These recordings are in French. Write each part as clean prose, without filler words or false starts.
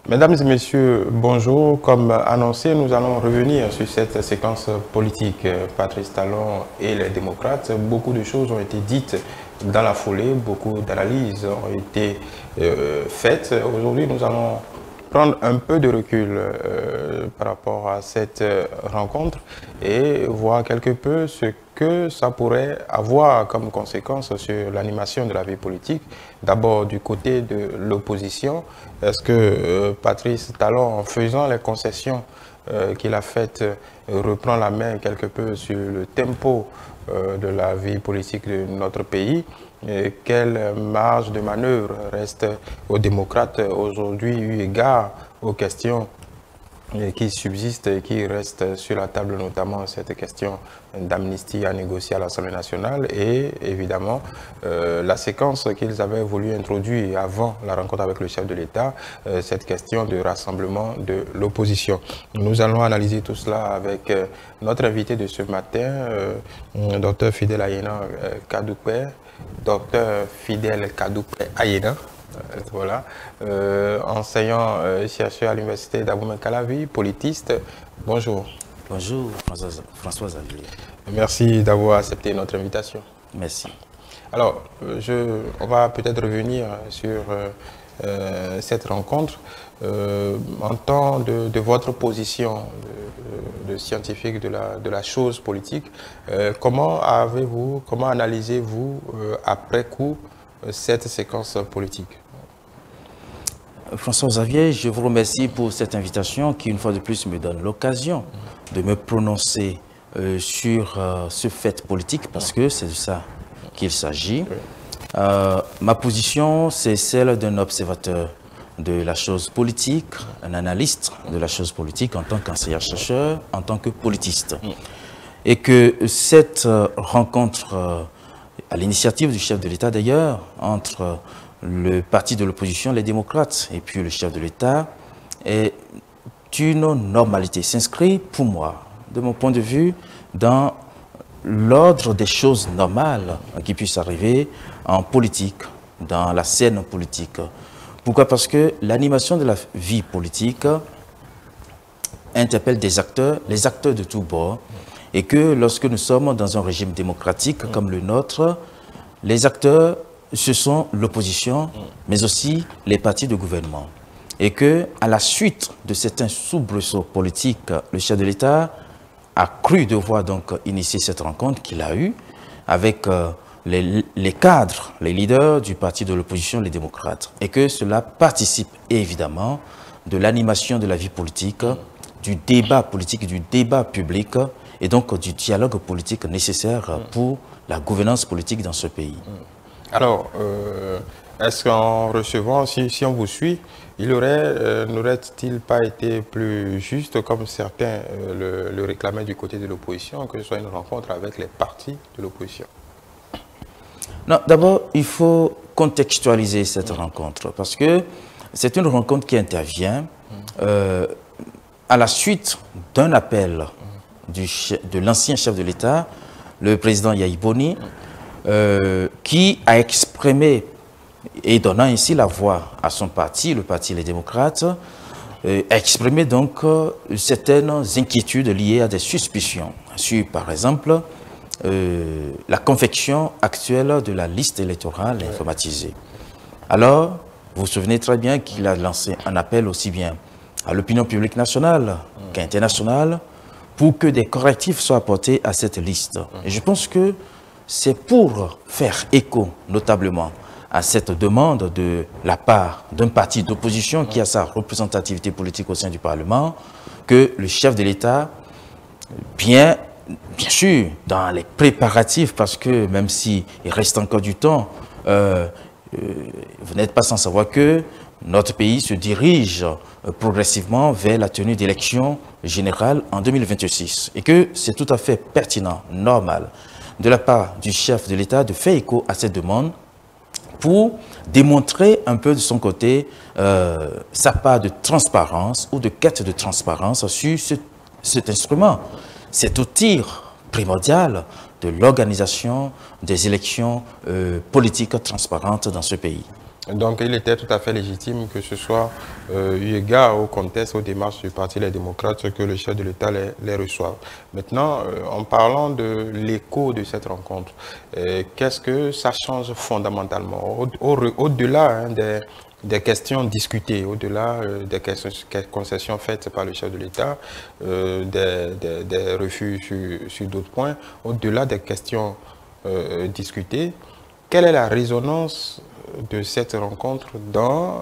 Mesdames et messieurs, bonjour. Comme annoncé, nous allons revenir sur cette séquence politique. Patrice Talon et les démocrates, beaucoup de choses ont été dites dans la foulée, beaucoup d'analyses ont été faites. Aujourd'hui, nous allons prendre un peu de recul par rapport à cette rencontre et voir quelque peu ce que ça pourrait avoir comme conséquence sur l'animation de la vie politique. D'abord du côté de l'opposition, est-ce que Patrice Talon, en faisant les concessions qu'il a faites, reprend la main quelque peu sur le tempo de la vie politique de notre pays? Et quelle marge de manœuvre reste aux démocrates aujourd'hui eu égard aux questions qui subsistent et qui restent sur la table, notamment cette question d'amnistie à négocier à l'Assemblée nationale et évidemment la séquence qu'ils avaient voulu introduire avant la rencontre avec le chef de l'État, cette question de rassemblement de l'opposition. Nous allons analyser tout cela avec notre invité de ce matin, Dr Fidèle Ayena Kadoupe. Docteur Fidèle Kadoupe Ayena, voilà, enseignant chercheur à l'université d'Abomey-Calavi, politiste. Bonjour. Bonjour François Xavier. Merci d'avoir accepté notre invitation. Merci. Alors, on va peut-être revenir sur cette rencontre. En temps de votre position de scientifique de la chose politique, comment analysez-vous après coup cette séquence politique? François Xavier, je vous remercie pour cette invitation qui, une fois de plus, me donne l'occasion de me prononcer sur ce fait politique, parce que c'est de ça qu'il s'agit. Oui. Ma position, c'est celle d'un observateur de la chose politique, un analyste de la chose politique en tant qu'enseignant-chercheur, en tant que politiste. Et que cette rencontre, à l'initiative du chef de l'État d'ailleurs, entre le parti de l'opposition, les démocrates, et puis le chef de l'État, est une normalité, s'inscrit pour moi, de mon point de vue, dans l'ordre des choses normales qui puissent arriver en politique, dans la scène politique. Pourquoi? Parce que l'animation de la vie politique interpelle des acteurs, les acteurs de tous bords, et que lorsque nous sommes dans un régime démocratique comme le nôtre, les acteurs, ce sont l'opposition, mais aussi les partis de gouvernement. Et que, à la suite de certains soubresauts politiques, le chef de l'État a cru devoir donc initier cette rencontre qu'il a eue avec les cadres, les leaders du parti de l'opposition, les démocrates, et que cela participe évidemment de l'animation de la vie politique, du débat politique, du débat public, et donc du dialogue politique nécessaire pour la gouvernance politique dans ce pays. Alors, est-ce qu'en recevant, si on vous suit, n'aurait-il pas été plus juste, comme certains le réclamaient du côté de l'opposition, que ce soit une rencontre avec les partis de l'opposition? Non, d'abord, il faut contextualiser cette rencontre, parce que c'est une rencontre qui intervient à la suite d'un appel de l'ancien chef de l'État, le président Yahi Boni, qui a exprimé, et donnant ainsi la voix à son parti, le parti Les Démocrates, a exprimé donc certaines inquiétudes liées à des suspicions sur, par exemple, la confection actuelle de la liste électorale informatisée. Alors, vous vous souvenez très bien qu'il a lancé un appel aussi bien à l'opinion publique nationale qu'internationale pour que des correctifs soient apportés à cette liste. Et je pense que c'est pour faire écho, notablement, à cette demande de la part d'un parti d'opposition qui a sa représentativité politique au sein du Parlement, que le chef de l'État, bien sûr, dans les préparatifs, parce que même s'il reste encore du temps, vous n'êtes pas sans savoir que notre pays se dirige progressivement vers la tenue d'élections générales en 2026 et que c'est tout à fait pertinent, normal, de la part du chef de l'État de faire écho à cette demande pour démontrer un peu de son côté sa part de transparence ou de quête de transparence sur cet instrument, cet outil primordial de l'organisation des élections politiques transparentes dans ce pays. Donc il était tout à fait légitime que ce soit eu égard au contexte, aux démarches du Parti Les Démocrates, que le chef de l'État les reçoive. Maintenant, en parlant de l'écho de cette rencontre, qu'est-ce que ça change fondamentalement au-delà des questions discutées, au-delà des concessions faites par le chef de l'État, des refus sur d'autres points, au-delà des questions discutées, quelle est la résonance de cette rencontre dans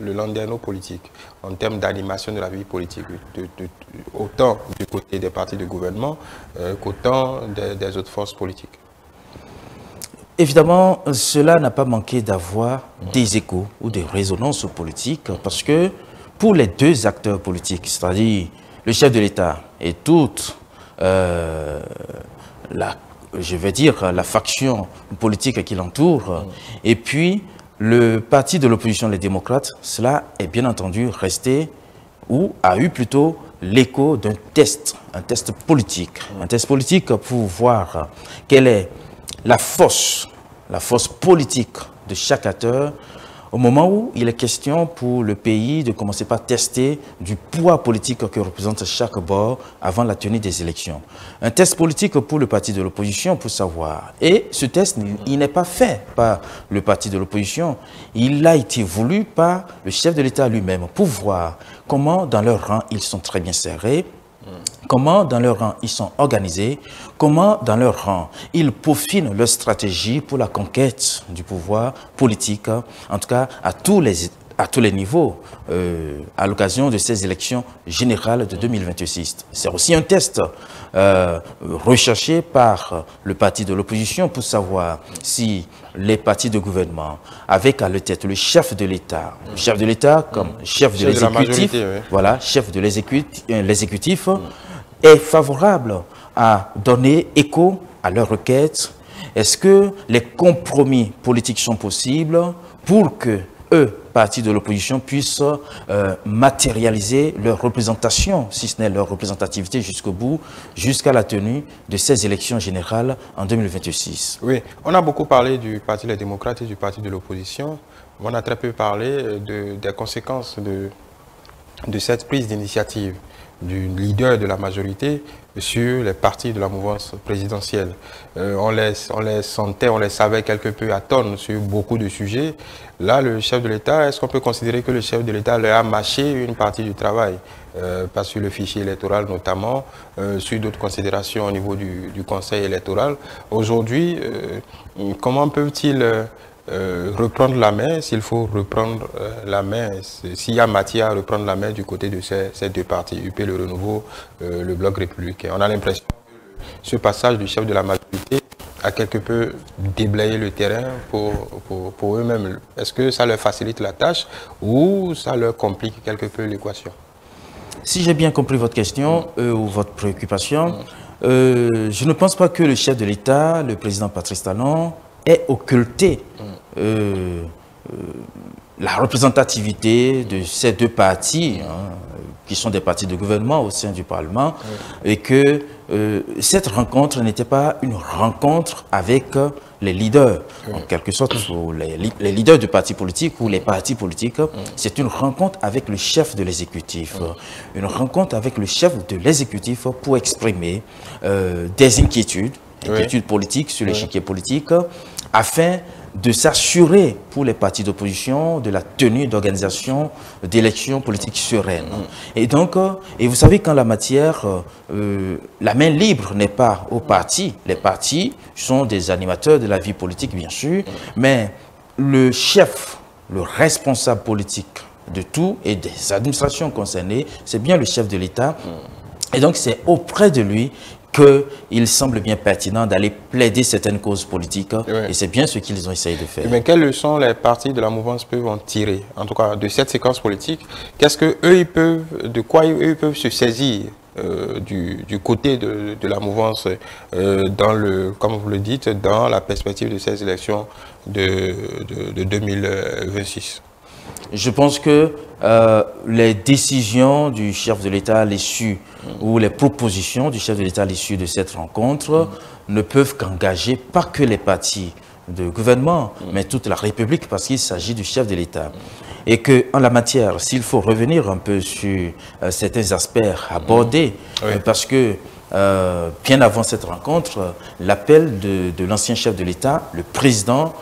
le landerneau politique, en termes d'animation de la vie politique, autant du côté des partis de gouvernement qu'autant des autres forces politiques? Évidemment, cela n'a pas manqué d'avoir des échos ou des résonances politiques, parce que pour les deux acteurs politiques, c'est-à-dire le chef de l'État et toute la faction politique qui l'entoure, et puis le parti de l'opposition, les démocrates, cela est bien entendu resté, ou a eu plutôt l'écho d'un test, un test politique pour voir quelle est la force politique de chaque acteur au moment où il est question pour le pays de commencer par tester du poids politique que représente chaque bord avant la tenue des élections. Un test politique pour le parti de l'opposition pour savoir. Et ce test, il n'est pas fait par le parti de l'opposition. Il a été voulu par le chef de l'État lui-même pour voir comment dans leur rang ils sont très bien serrés, comment dans leur rang ils sont organisés, comment dans leur rang ils peaufinent leur stratégie pour la conquête du pouvoir politique, en tout cas à tous les niveaux, à l'occasion de ces élections générales de 2026. C'est aussi un test recherché par le parti de l'opposition pour savoir si les partis de gouvernement, avec à leur tête le chef de l'État comme chef de l'exécutif, voilà, chef de l'exécutif, est favorable à donner écho à leurs requêtes. Est-ce que les compromis politiques sont possibles pour que eux, partis de l'opposition, puissent matérialiser leur représentation, si ce n'est leur représentativité jusqu'au bout, jusqu'à la tenue de ces élections générales en 2026. Oui, on a beaucoup parlé du Parti Les Démocrates et du Parti de l'opposition. On a très peu parlé des conséquences de cette prise d'initiative du leader de la majorité sur les partis de la mouvance présidentielle. On les sentait, on les savait quelque peu à tonnes sur beaucoup de sujets. Là, le chef de l'État, est-ce qu'on peut considérer que le chef de l'État leur a mâché une partie du travail, pas sur le fichier électoral notamment, sur d'autres considérations au niveau du Conseil électoral. Aujourd'hui, comment peuvent-ils reprendre la main, s'il faut reprendre la main, s'il y a matière à reprendre la main du côté de ces deux partis, UP, le Renouveau, le Bloc républicain? On a l'impression que ce passage du chef de la majorité a quelque peu déblayé le terrain pour eux-mêmes. Est-ce que ça leur facilite la tâche ou ça leur complique quelque peu l'équation? Si j'ai bien compris votre question ou votre préoccupation, je ne pense pas que le chef de l'État, le président Patrice Talon, ait occulté la représentativité de ces deux partis, qui sont des partis de gouvernement au sein du Parlement, et que cette rencontre n'était pas une rencontre avec les leaders, en quelque sorte, ou les leaders du parti politique ou les partis politiques. C'est une rencontre avec le chef de l'exécutif, une rencontre avec le chef de l'exécutif pour exprimer des inquiétudes politiques sur l'échiquier politique, afin de s'assurer pour les partis d'opposition de la tenue d'organisation d'élections politiques sereines. Et donc, et vous savez qu'en la matière, la main libre n'est pas aux partis. Les partis sont des animateurs de la vie politique, bien sûr, mais le chef, le responsable politique de tout et des administrations concernées, c'est bien le chef de l'État. Et donc, c'est auprès de lui qu'il semble bien pertinent d'aller plaider certaines causes politiques, et c'est bien ce qu'ils ont essayé de faire. Mais quelles leçons les partis de la mouvance peuvent en tirer, en tout cas de cette séquence politique? Qu'est-ce que eux ils peuvent, de quoi eux ils peuvent se saisir du côté de la mouvance dans le, comme vous le dites, dans la perspective de ces élections de 2026? Je pense que les décisions du chef de l'État à l'issue ou les propositions du chef de l'État à l'issue de cette rencontre ne peuvent qu'engager pas que les partis de gouvernement, mais toute la République, parce qu'il s'agit du chef de l'État. Et qu'en la matière, s'il faut revenir un peu sur certains aspects abordés, parce que bien avant cette rencontre, l'appel de l'ancien chef de l'État, le président,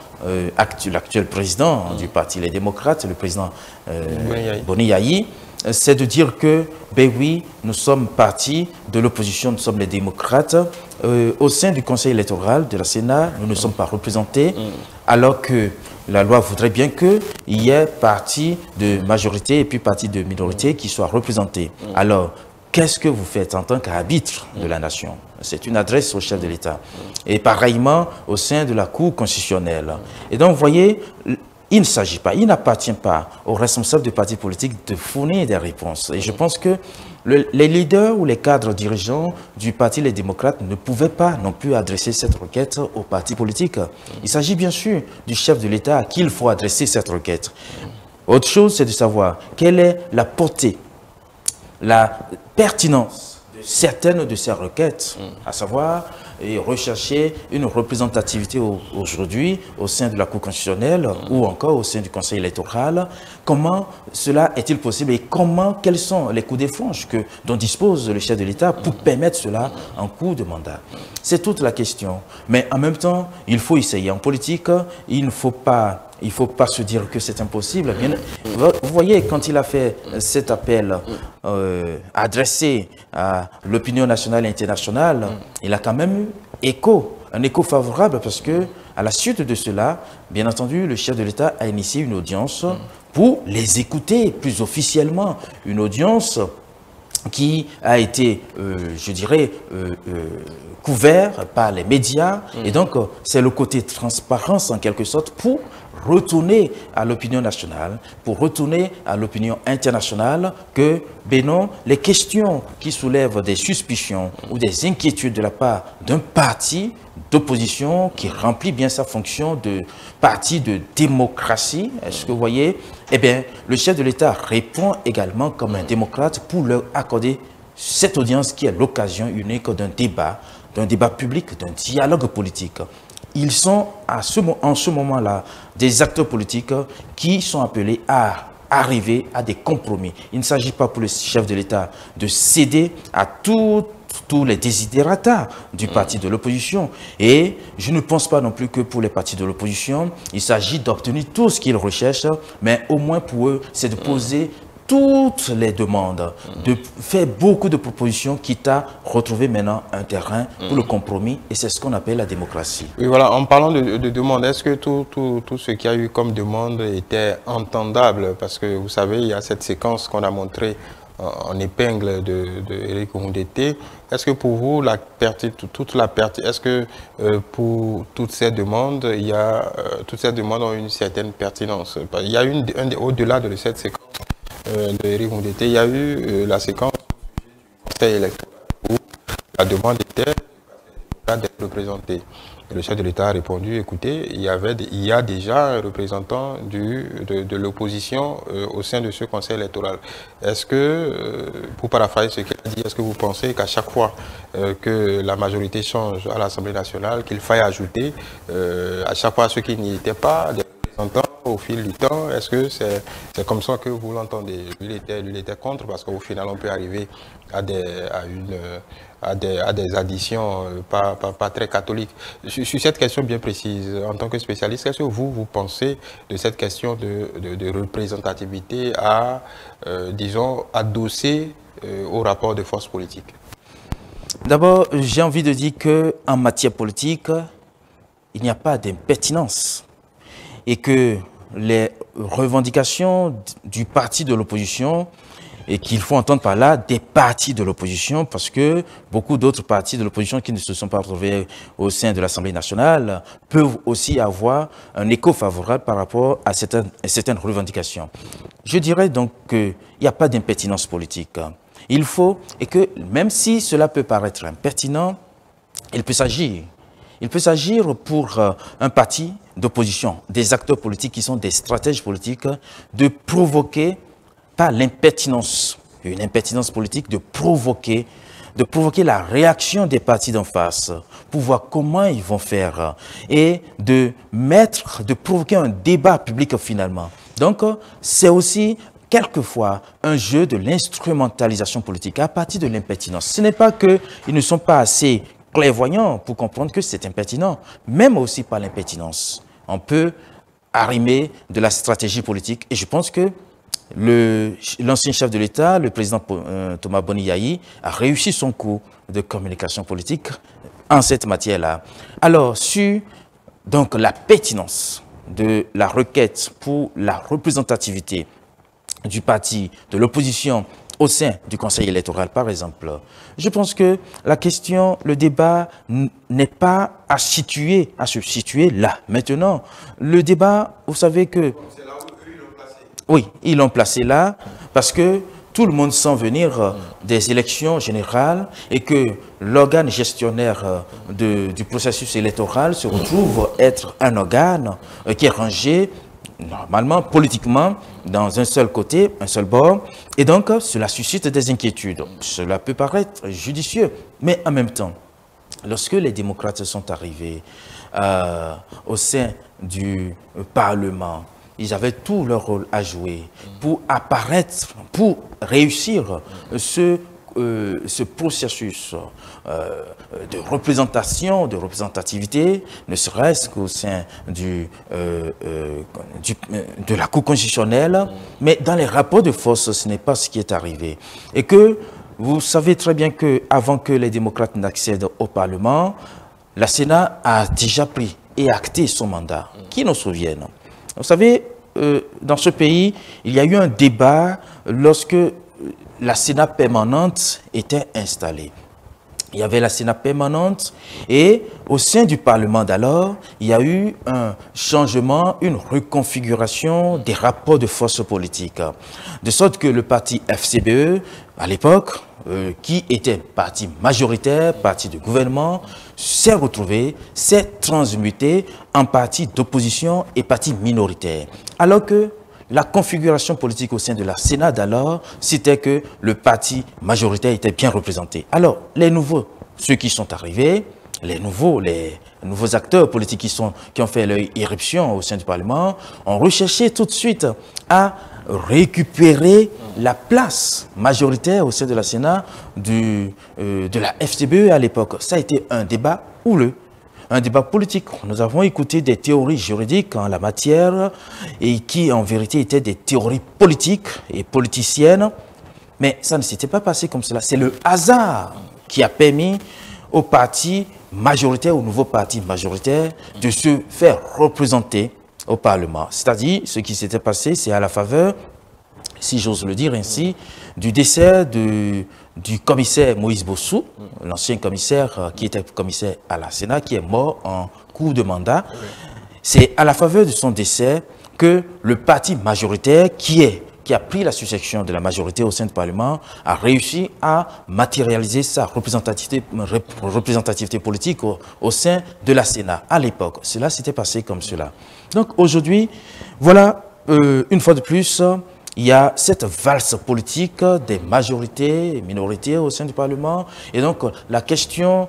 l'actuel président du parti Les Démocrates, le président Boni Yayi, c'est de dire que, ben oui, nous sommes partis de l'opposition, nous sommes les démocrates. Au sein du Conseil électoral de la Sénat, nous ne sommes pas représentés, alors que la loi voudrait bien qu'il y ait parti de majorité et puis parti de minorité qui soient représentés. Alors, qu'est-ce que vous faites en tant qu'arbitre de la nation? C'est une adresse au chef de l'État. Et pareillement, au sein de la Cour constitutionnelle. Et donc, vous voyez, il ne s'agit pas, il n'appartient pas aux responsables des partis politiques de fournir des réponses. Et je pense que les leaders ou les cadres dirigeants du parti Les Démocrates ne pouvaient pas non plus adresser cette requête aux partis politiques. Il s'agit bien sûr du chef de l'État à qui il faut adresser cette requête. Autre chose, c'est de savoir quelle est la portée, la pertinence de certaines de ces requêtes, à savoir et rechercher une représentativité aujourd'hui au sein de la Cour constitutionnelle ou encore au sein du Conseil électoral. Comment cela est-il possible et quels sont les coups de franche dont dispose le chef de l'État pour permettre cela en cours de mandat? C'est toute la question. Mais en même temps, il faut essayer. En politique, il ne faut pas se dire que c'est impossible. Bien, vous voyez, quand il a fait cet appel adressé à l'opinion nationale et internationale, il a quand même eu un écho favorable parce que, à la suite de cela, bien entendu, le chef de l'État a initié une audience pour les écouter plus officiellement. Une audience qui a été, je dirais, couvert par les médias. Et donc, c'est le côté transparence, en quelque sorte, pour retourner à l'opinion nationale, pour retourner à l'opinion internationale que, ben non, les questions qui soulèvent des suspicions ou des inquiétudes de la part d'un parti d'opposition qui remplit bien sa fonction de parti de démocratie, est-ce que vous voyez? Eh bien, le chef de l'État répond également comme un démocrate pour leur accorder cette audience qui est l'occasion unique d'un débat public, d'un dialogue politique. Ils sont en ce moment-là des acteurs politiques qui sont appelés à arriver à des compromis. Il ne s'agit pas pour le chef de l'État de céder à tous les desiderata du parti de l'opposition. Et je ne pense pas non plus que pour les partis de l'opposition, il s'agit d'obtenir tout ce qu'ils recherchent, mais au moins pour eux, c'est de poser toutes les demandes, de faire beaucoup de propositions, quitte à retrouver maintenant un terrain pour le compromis, et c'est ce qu'on appelle la démocratie. Oui, voilà, en parlant de demandes, est-ce que tout ce qu'il y a eu comme demande était entendable? Parce que vous savez, il y a cette séquence qu'on a montrée en épingle de Éric Oundété. Est-ce que pour vous, est-ce que pour toutes ces demandes, toutes ces demandes ont une certaine pertinence? Il y a au-delà de cette séquence de Éric Oundété, il y a eu la séquence du Conseil électoral où la demande était d'être représenté. Le chef de l'État a répondu, écoutez, il y a déjà un représentant de l'opposition au sein de ce Conseil électoral. Est-ce que, pour paraphraser ce qu'il a dit, est-ce que vous pensez qu'à chaque fois que la majorité change à l'Assemblée nationale, qu'il faille ajouter à chaque fois ceux qui n'y étaient pas, des représentants au fil du temps? Est-ce que c'est comme ça que vous l'entendez? Lui, il était contre parce qu'au final, on peut arriver à des additions pas très catholiques. Sur cette question bien précise, en tant que spécialiste, qu'est-ce que vous pensez de cette question de représentativité disons, adossée au rapport de force politique? D'abord, j'ai envie de dire qu'en matière politique, il n'y a pas d'impertinence et que les revendications du parti de l'opposition, et qu'il faut entendre par là des partis de l'opposition, parce que beaucoup d'autres partis de l'opposition qui ne se sont pas retrouvés au sein de l'Assemblée nationale peuvent aussi avoir un écho favorable par rapport à certaines revendications. Je dirais donc qu'il n'y a pas d'impertinence politique. Il faut, et que même si cela peut paraître impertinent, il peut s'agir. Il peut s'agir pour un parti d'opposition, des acteurs politiques qui sont des stratèges politiques, de provoquer, pas l'impertinence, une impertinence politique, de provoquer de provoquer la réaction des partis d'en face pour voir comment ils vont faire et de provoquer un débat public finalement. Donc, c'est aussi quelquefois un jeu de l'instrumentalisation politique à partir de l'impertinence. Ce n'est pas qu'ils ne sont pas assez clairvoyants pour comprendre que c'est impertinent, même aussi par l'impertinence. On peut arrimer de la stratégie politique et je pense que l'ancien chef de l'État, le président Thomas Boni Yayi, a réussi son coup de communication politique en cette matière-là. Alors, sur donc, la pertinence de la requête pour la représentativité du parti, de l'opposition au sein du Conseil électoral, par exemple, je pense que la question, le débat n'est pas à se situer là. Maintenant, le débat, vous savez que... C'est là où ils l'ont placé. Oui, ils l'ont placé là parce que tout le monde sent venir des élections générales et que l'organe gestionnaire du processus électoral se retrouve être un organe qui est rangé normalement, politiquement, dans un seul côté, un seul bord. Et donc, cela suscite des inquiétudes. Cela peut paraître judicieux, mais en même temps, lorsque les démocrates sont arrivés au sein du Parlement, ils avaient tout leur rôle à jouer pour apparaître, pour réussir ce processus de représentation, de représentativité, ne serait-ce qu'au sein de la Cour constitutionnelle, mais dans les rapports de force, ce n'est pas ce qui est arrivé. Et que vous savez très bien qu'avant que les démocrates n'accèdent au Parlement, la Sénat a déjà pris et acté son mandat. Qui nous souvienne? Vous savez, dans ce pays, il y a eu un débat lorsque la Sénat permanente était installée. Il y avait la Sénat permanente et au sein du Parlement d'alors, il y a eu un changement, une reconfiguration des rapports de force politique. De sorte que le parti FCBE, à l'époque, qui était parti majoritaire, parti de gouvernement, s'est retrouvé, s'est transmuté en parti d'opposition et parti minoritaire. Alors que la configuration politique au sein de la Sénat d'alors, c'était que le parti majoritaire était bien représenté. Alors, les nouveaux, ceux qui sont arrivés, les nouveaux acteurs politiques qui ont fait leur irruption au sein du Parlement, ont recherché tout de suite à récupérer la place majoritaire au sein de la Sénat de la FCBE à l'époque. Ça a été un débat houleux. Un débat politique. Nous avons écouté des théories juridiques en la matière et qui en vérité étaient des théories politiques et politiciennes, mais ça ne s'était pas passé comme cela. C'est le hasard qui a permis au parti majoritaire, au nouveau parti majoritaire, de se faire représenter au Parlement. C'est-à-dire, ce qui s'était passé, c'est à la faveur, si j'ose le dire ainsi, du décès du commissaire Moïse Bossou, l'ancien commissaire qui était commissaire à la Sénat, qui est mort en cours de mandat. C'est à la faveur de son décès que le parti majoritaire, qui a pris la succession de la majorité au sein du Parlement, a réussi à matérialiser sa représentativité politique au sein de la Sénat. À l'époque, cela s'était passé comme cela. Donc aujourd'hui, voilà, une fois de plus, il y a cette valse politique des majorités et minorités au sein du Parlement. Et donc, la question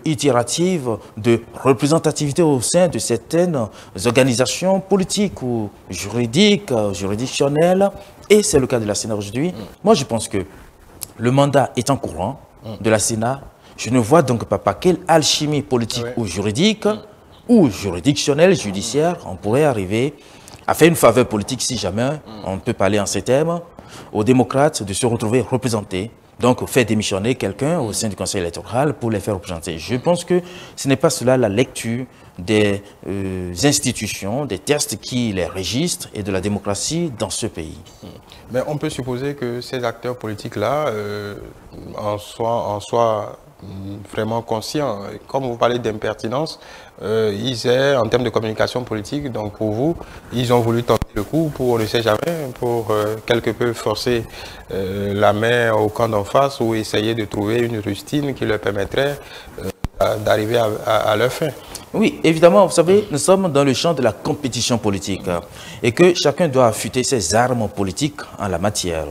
itérative de représentativité au sein de certaines organisations politiques ou juridiques, juridictionnelles, et c'est le cas de la Sénat aujourd'hui. Moi, je pense que le mandat est en courant de la Sénat. Je ne vois donc pas par quelle alchimie politique ou juridique, ou juridictionnelle, judiciaire, on pourrait arriver à faire une faveur politique, si jamais on peut parler en ces termes, aux démocrates de se retrouver représentés, donc faire démissionner quelqu'un au sein du Conseil électoral pour les faire représenter. Je pense que ce n'est pas cela la lecture des institutions, des textes qui les registrent et de la démocratie dans ce pays. Mais on peut supposer que ces acteurs politiques-là en soient vraiment conscients. Comme vous parlez d'impertinence, ils aient, en termes de communication politique, donc pour vous, ils ont voulu tenter le coup pour, on ne sait jamais, pour quelque peu forcer la main au camp d'en face ou essayer de trouver une rustine qui leur permettrait d'arriver à leur fin. Oui, évidemment, vous savez, nous sommes dans le champ de la compétition politique et que chacun doit affûter ses armes politiques en la matière.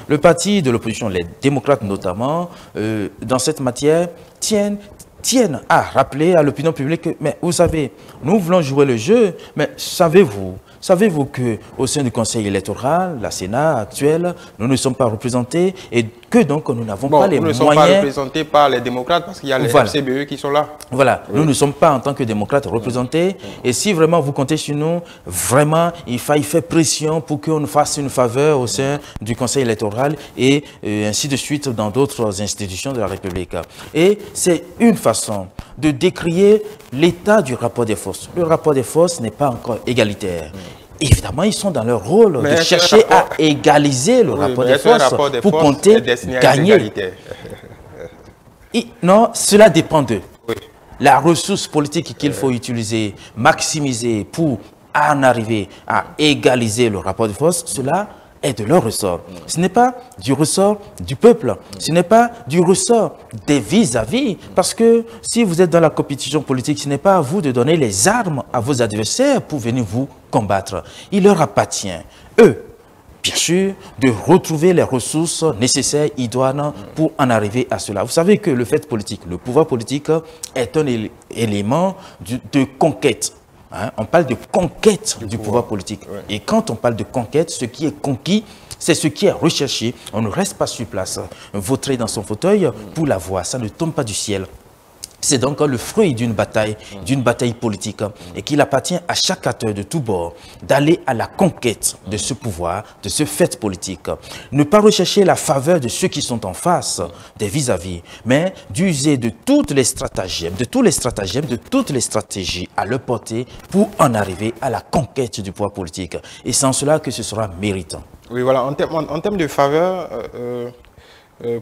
Le parti de l'opposition, les démocrates notamment, dans cette matière, tiennent à rappeler à l'opinion publique que, mais vous savez, nous voulons jouer le jeu, mais savez-vous qu'au sein du Conseil électoral, la Sénat actuelle, nous ne sommes pas représentés et que donc nous n'avons pas les moyens... Nous ne sommes pas représentés par les démocrates parce qu'il y a les FCBE qui sont là. Voilà, oui. Nous ne sommes pas en tant que démocrates représentés et si vraiment vous comptez sur nous, vraiment il faille faire pression pour qu'on nous fasse une faveur au sein du Conseil électoral et ainsi de suite dans d'autres institutions de la République. Et c'est une façon de décrier l'état du rapport des forces. Le rapport des forces n'est pas encore égalitaire. Évidemment, ils sont dans leur rôle de chercher à égaliser le rapport des forces pour compter gagner. Non, cela dépend d'eux. Oui. La ressource politique qu'il faut utiliser, maximiser pour en arriver à égaliser le rapport de force, cela est de leur ressort. Ce n'est pas du ressort du peuple, ce n'est pas du ressort des vis-à-vis, parce que si vous êtes dans la compétition politique, ce n'est pas à vous de donner les armes à vos adversaires pour venir vous combattre. Il leur appartient, eux, bien sûr, de retrouver les ressources nécessaires, idoines, pour en arriver à cela. Vous savez que le fait politique, le pouvoir politique est un élément de conquête. Hein, on parle de conquête du pouvoir politique. Ouais. Et quand on parle de conquête, ce qui est conquis, c'est ce qui est recherché. On ne reste pas sur place, vautré dans son fauteuil pour l'avoir. Ça ne tombe pas du ciel. C'est donc le fruit d'une bataille politique et qu'il appartient à chaque acteur de tous bords d'aller à la conquête de ce pouvoir, de ce fait politique. Ne pas rechercher la faveur de ceux qui sont en face des vis-à-vis, mais d'user de toutes les stratagèmes, de toutes les stratégies à leur portée pour en arriver à la conquête du pouvoir politique. Et c'est en cela que ce sera méritant. Oui, voilà, en termes de faveur,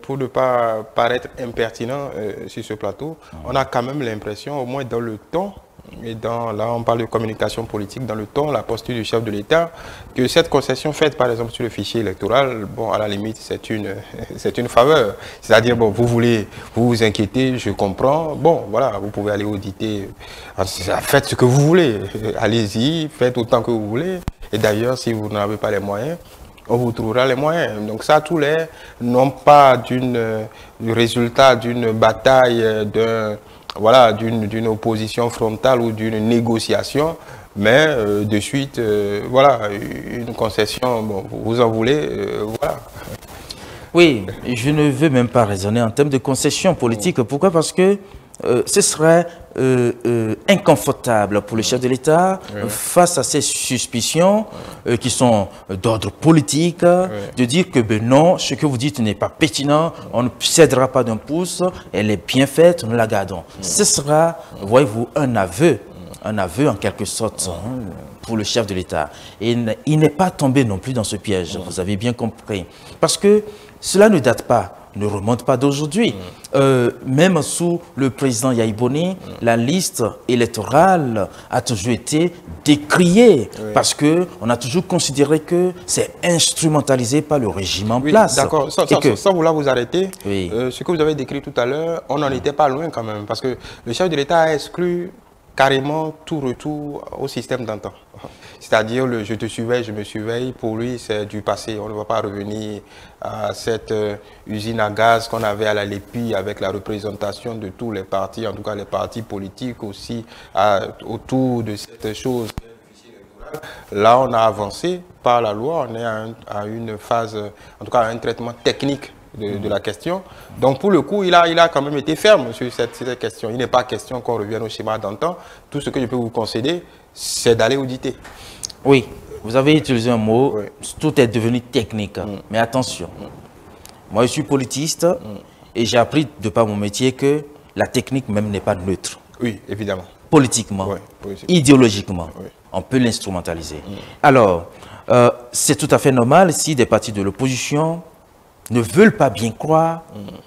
pour ne pas paraître impertinent sur ce plateau, on a quand même l'impression, au moins dans le ton, et là on parle de communication politique, dans le ton, la posture du chef de l'État, que cette concession faite par exemple sur le fichier électoral, bon à la limite c'est une faveur. C'est-à-dire, bon, vous vous inquiétez, je comprends, bon voilà, vous pouvez aller auditer, faites ce que vous voulez, allez-y, faites autant que vous voulez, et d'ailleurs si vous n'avez pas les moyens, on vous trouvera les moyens. Donc ça, tous les, non pas du résultat d'une bataille, d'une opposition frontale ou d'une négociation, mais de suite, voilà, une concession, bon, vous en voulez, voilà. Oui, je ne veux même pas raisonner en termes de concession politique. Pourquoi? Parce que ce serait inconfortable pour le chef de l'État face à ces suspicions qui sont d'ordre politique, de dire que ben non, ce que vous dites n'est pas pertinent, on ne cédera pas d'un pouce, elle est bien faite, nous la gardons. Ce sera, voyez-vous, un aveu en quelque sorte pour le chef de l'État. Et il n'est pas tombé non plus dans ce piège, vous avez bien compris. Parce que cela ne date pas, ne remonte pas d'aujourd'hui. Même sous le président Yahya Boni, la liste électorale a toujours été décriée parce qu'on a toujours considéré que c'est instrumentalisé par le régime en place. D'accord, sans vouloir vous arrêter, ce que vous avez décrit tout à l'heure, on n'en était pas loin quand même, parce que le chef de l'État a exclu carrément tout retour au système d'antan. C'est-à-dire le « je te surveille, je me surveille », pour lui c'est du passé. On ne va pas revenir à cette usine à gaz qu'on avait à la Lépi avec la représentation de tous les partis, en tout cas les partis politiques aussi, autour de cette chose. Là, on a avancé par la loi, on est à une phase, en tout cas à un traitement technique de la question. Donc pour le coup, il a quand même été ferme sur cette question. Il n'est pas question qu'on revienne au schéma d'antan. Tout ce que je peux vous concéder, c'est d'aller auditer. Oui, vous avez utilisé un mot, tout est devenu technique. Mais attention, moi je suis politiste et j'ai appris de par mon métier que la technique même n'est pas neutre. Oui, évidemment. Politiquement, idéologiquement, on peut l'instrumentaliser. Alors, c'est tout à fait normal si des partis de l'opposition ne veulent pas bien croire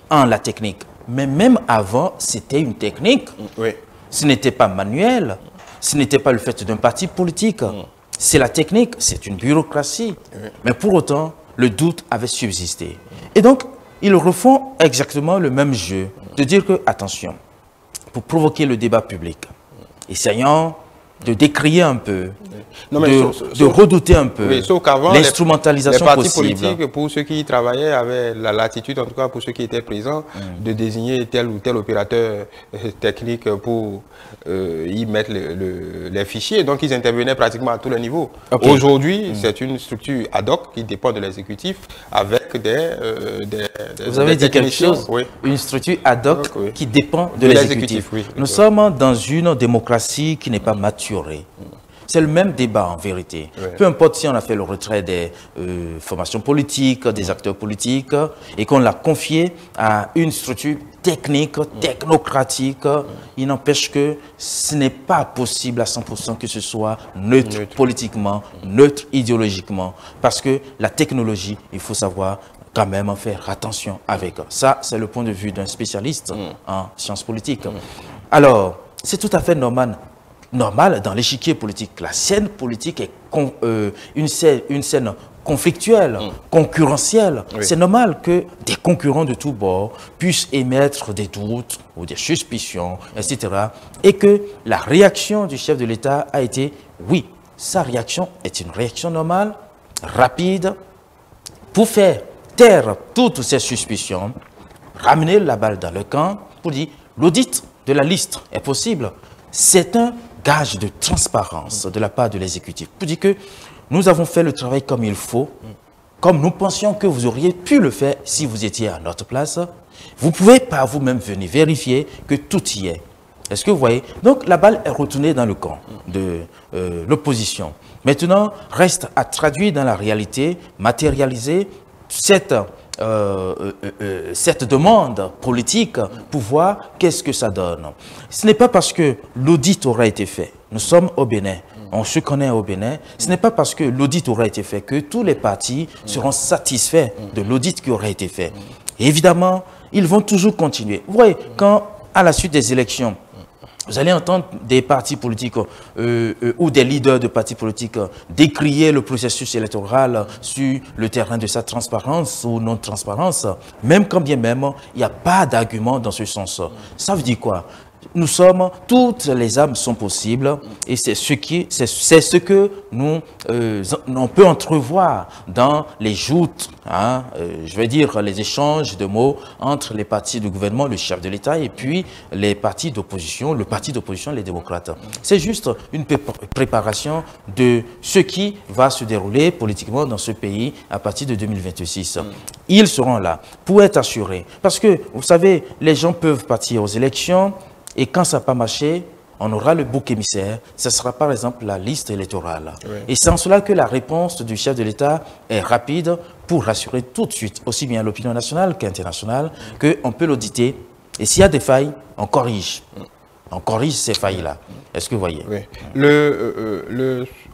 en la technique. Mais même avant, c'était une technique. Ce n'était pas manuel, ce n'était pas le fait d'un parti politique. C'est la technique, c'est une bureaucratie. Mais pour autant, le doute avait subsisté. Et donc, ils refont exactement le même jeu, de dire que, attention, pour provoquer le débat public, essayant de décrier un peu, de redouter un peu l'instrumentalisation possible. Les partis politiques, pour ceux qui y travaillaient, avaient la latitude, en tout cas pour ceux qui étaient présents, de désigner tel ou tel opérateur technique pour y mettre les fichiers. Donc ils intervenaient pratiquement à tous les niveaux. Aujourd'hui, c'est une structure ad hoc qui dépend de l'exécutif avec Vous avez dit quelque chose, une structure ad hoc qui dépend de l'exécutif. Nous sommes dans une démocratie qui n'est pas maturée. C'est le même débat en vérité. Peu importe si on a fait le retrait des formations politiques, des acteurs politiques, et qu'on l'a confié à une structure technique, technocratique, il n'empêche que ce n'est pas possible à 100% que ce soit neutre politiquement, neutre idéologiquement, parce que la technologie, il faut savoir quand même faire attention avec. Ça, c'est le point de vue d'un spécialiste en sciences politiques. Alors, c'est tout à fait normal dans l'échiquier politique. La scène politique est une scène conflictuelle, concurrentielle. C'est normal que des concurrents de tous bords puissent émettre des doutes ou des suspicions, etc. Et que la réaction du chef de l'État a été, oui, sa réaction est une réaction normale, rapide, pour faire taire toutes ces suspicions, ramener la balle dans le camp, pour dire l'audit de la liste est possible. C'est un gage de transparence de la part de l'exécutif. Pour dire que nous avons fait le travail comme il faut, comme nous pensions que vous auriez pu le faire si vous étiez à notre place. Vous pouvez par vous-même venir vérifier que tout y est. Est-ce que vous voyez? Donc la balle est retournée dans le camp de l'opposition. Maintenant, reste à traduire dans la réalité, matérialiser cette demande politique pour voir qu'est-ce que ça donne. Ce n'est pas parce que l'audit aura été fait. Nous sommes au Bénin. On se connaît au Bénin. Ce n'est pas parce que l'audit aura été fait que tous les partis seront satisfaits de l'audit qui aura été fait. Et évidemment, ils vont toujours continuer. Vous voyez, quand à la suite des élections, vous allez entendre des partis politiques ou des leaders de partis politiques décrier le processus électoral sur le terrain de sa transparence ou non-transparence, même quand bien même il n'y a pas d'argument dans ce sens. Ça veut dire quoi? Nous sommes, toutes les âmes sont possibles et c'est ce que nous on peut entrevoir dans les joutes, je veux dire les échanges de mots entre les partis du gouvernement, le chef de l'État et puis les partis d'opposition, le parti d'opposition, les démocrates. C'est juste une préparation de ce qui va se dérouler politiquement dans ce pays à partir de 2026. Ils seront là pour être assurés parce que, vous savez, les gens peuvent partir aux élections. Et quand ça n'a pas marché, on aura le bouc émissaire. Ce sera par exemple la liste électorale. Et c'est en cela que la réponse du chef de l'État est rapide pour rassurer tout de suite, aussi bien l'opinion nationale qu'internationale, qu'on peut l'auditer. Et s'il y a des failles, on corrige. On corrige ces failles-là. Est-ce que vous voyez?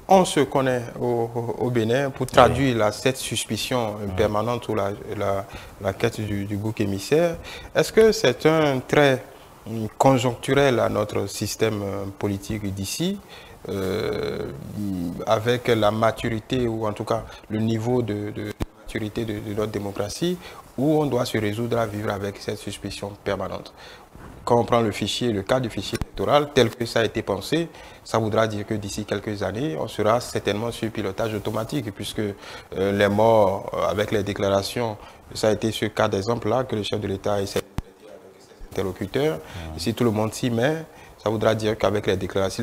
On se connaît au Bénin pour traduire cette suspicion permanente ou la quête du bouc émissaire. Est-ce que c'est un trait conjoncturel à notre système politique d'ici, avec la maturité ou en tout cas le niveau de maturité de notre démocratie, où on doit se résoudre à vivre avec cette suspicion permanente? Quand on prend le cas du fichier électoral tel que ça a été pensé, ça voudra dire que d'ici quelques années, on sera certainement sur pilotage automatique, puisque les morts avec les déclarations, ça a été ce cas d'exemple-là que le chef de l'État essaie interlocuteurs. Et si tout le monde s'y met, ça voudra dire qu'avec les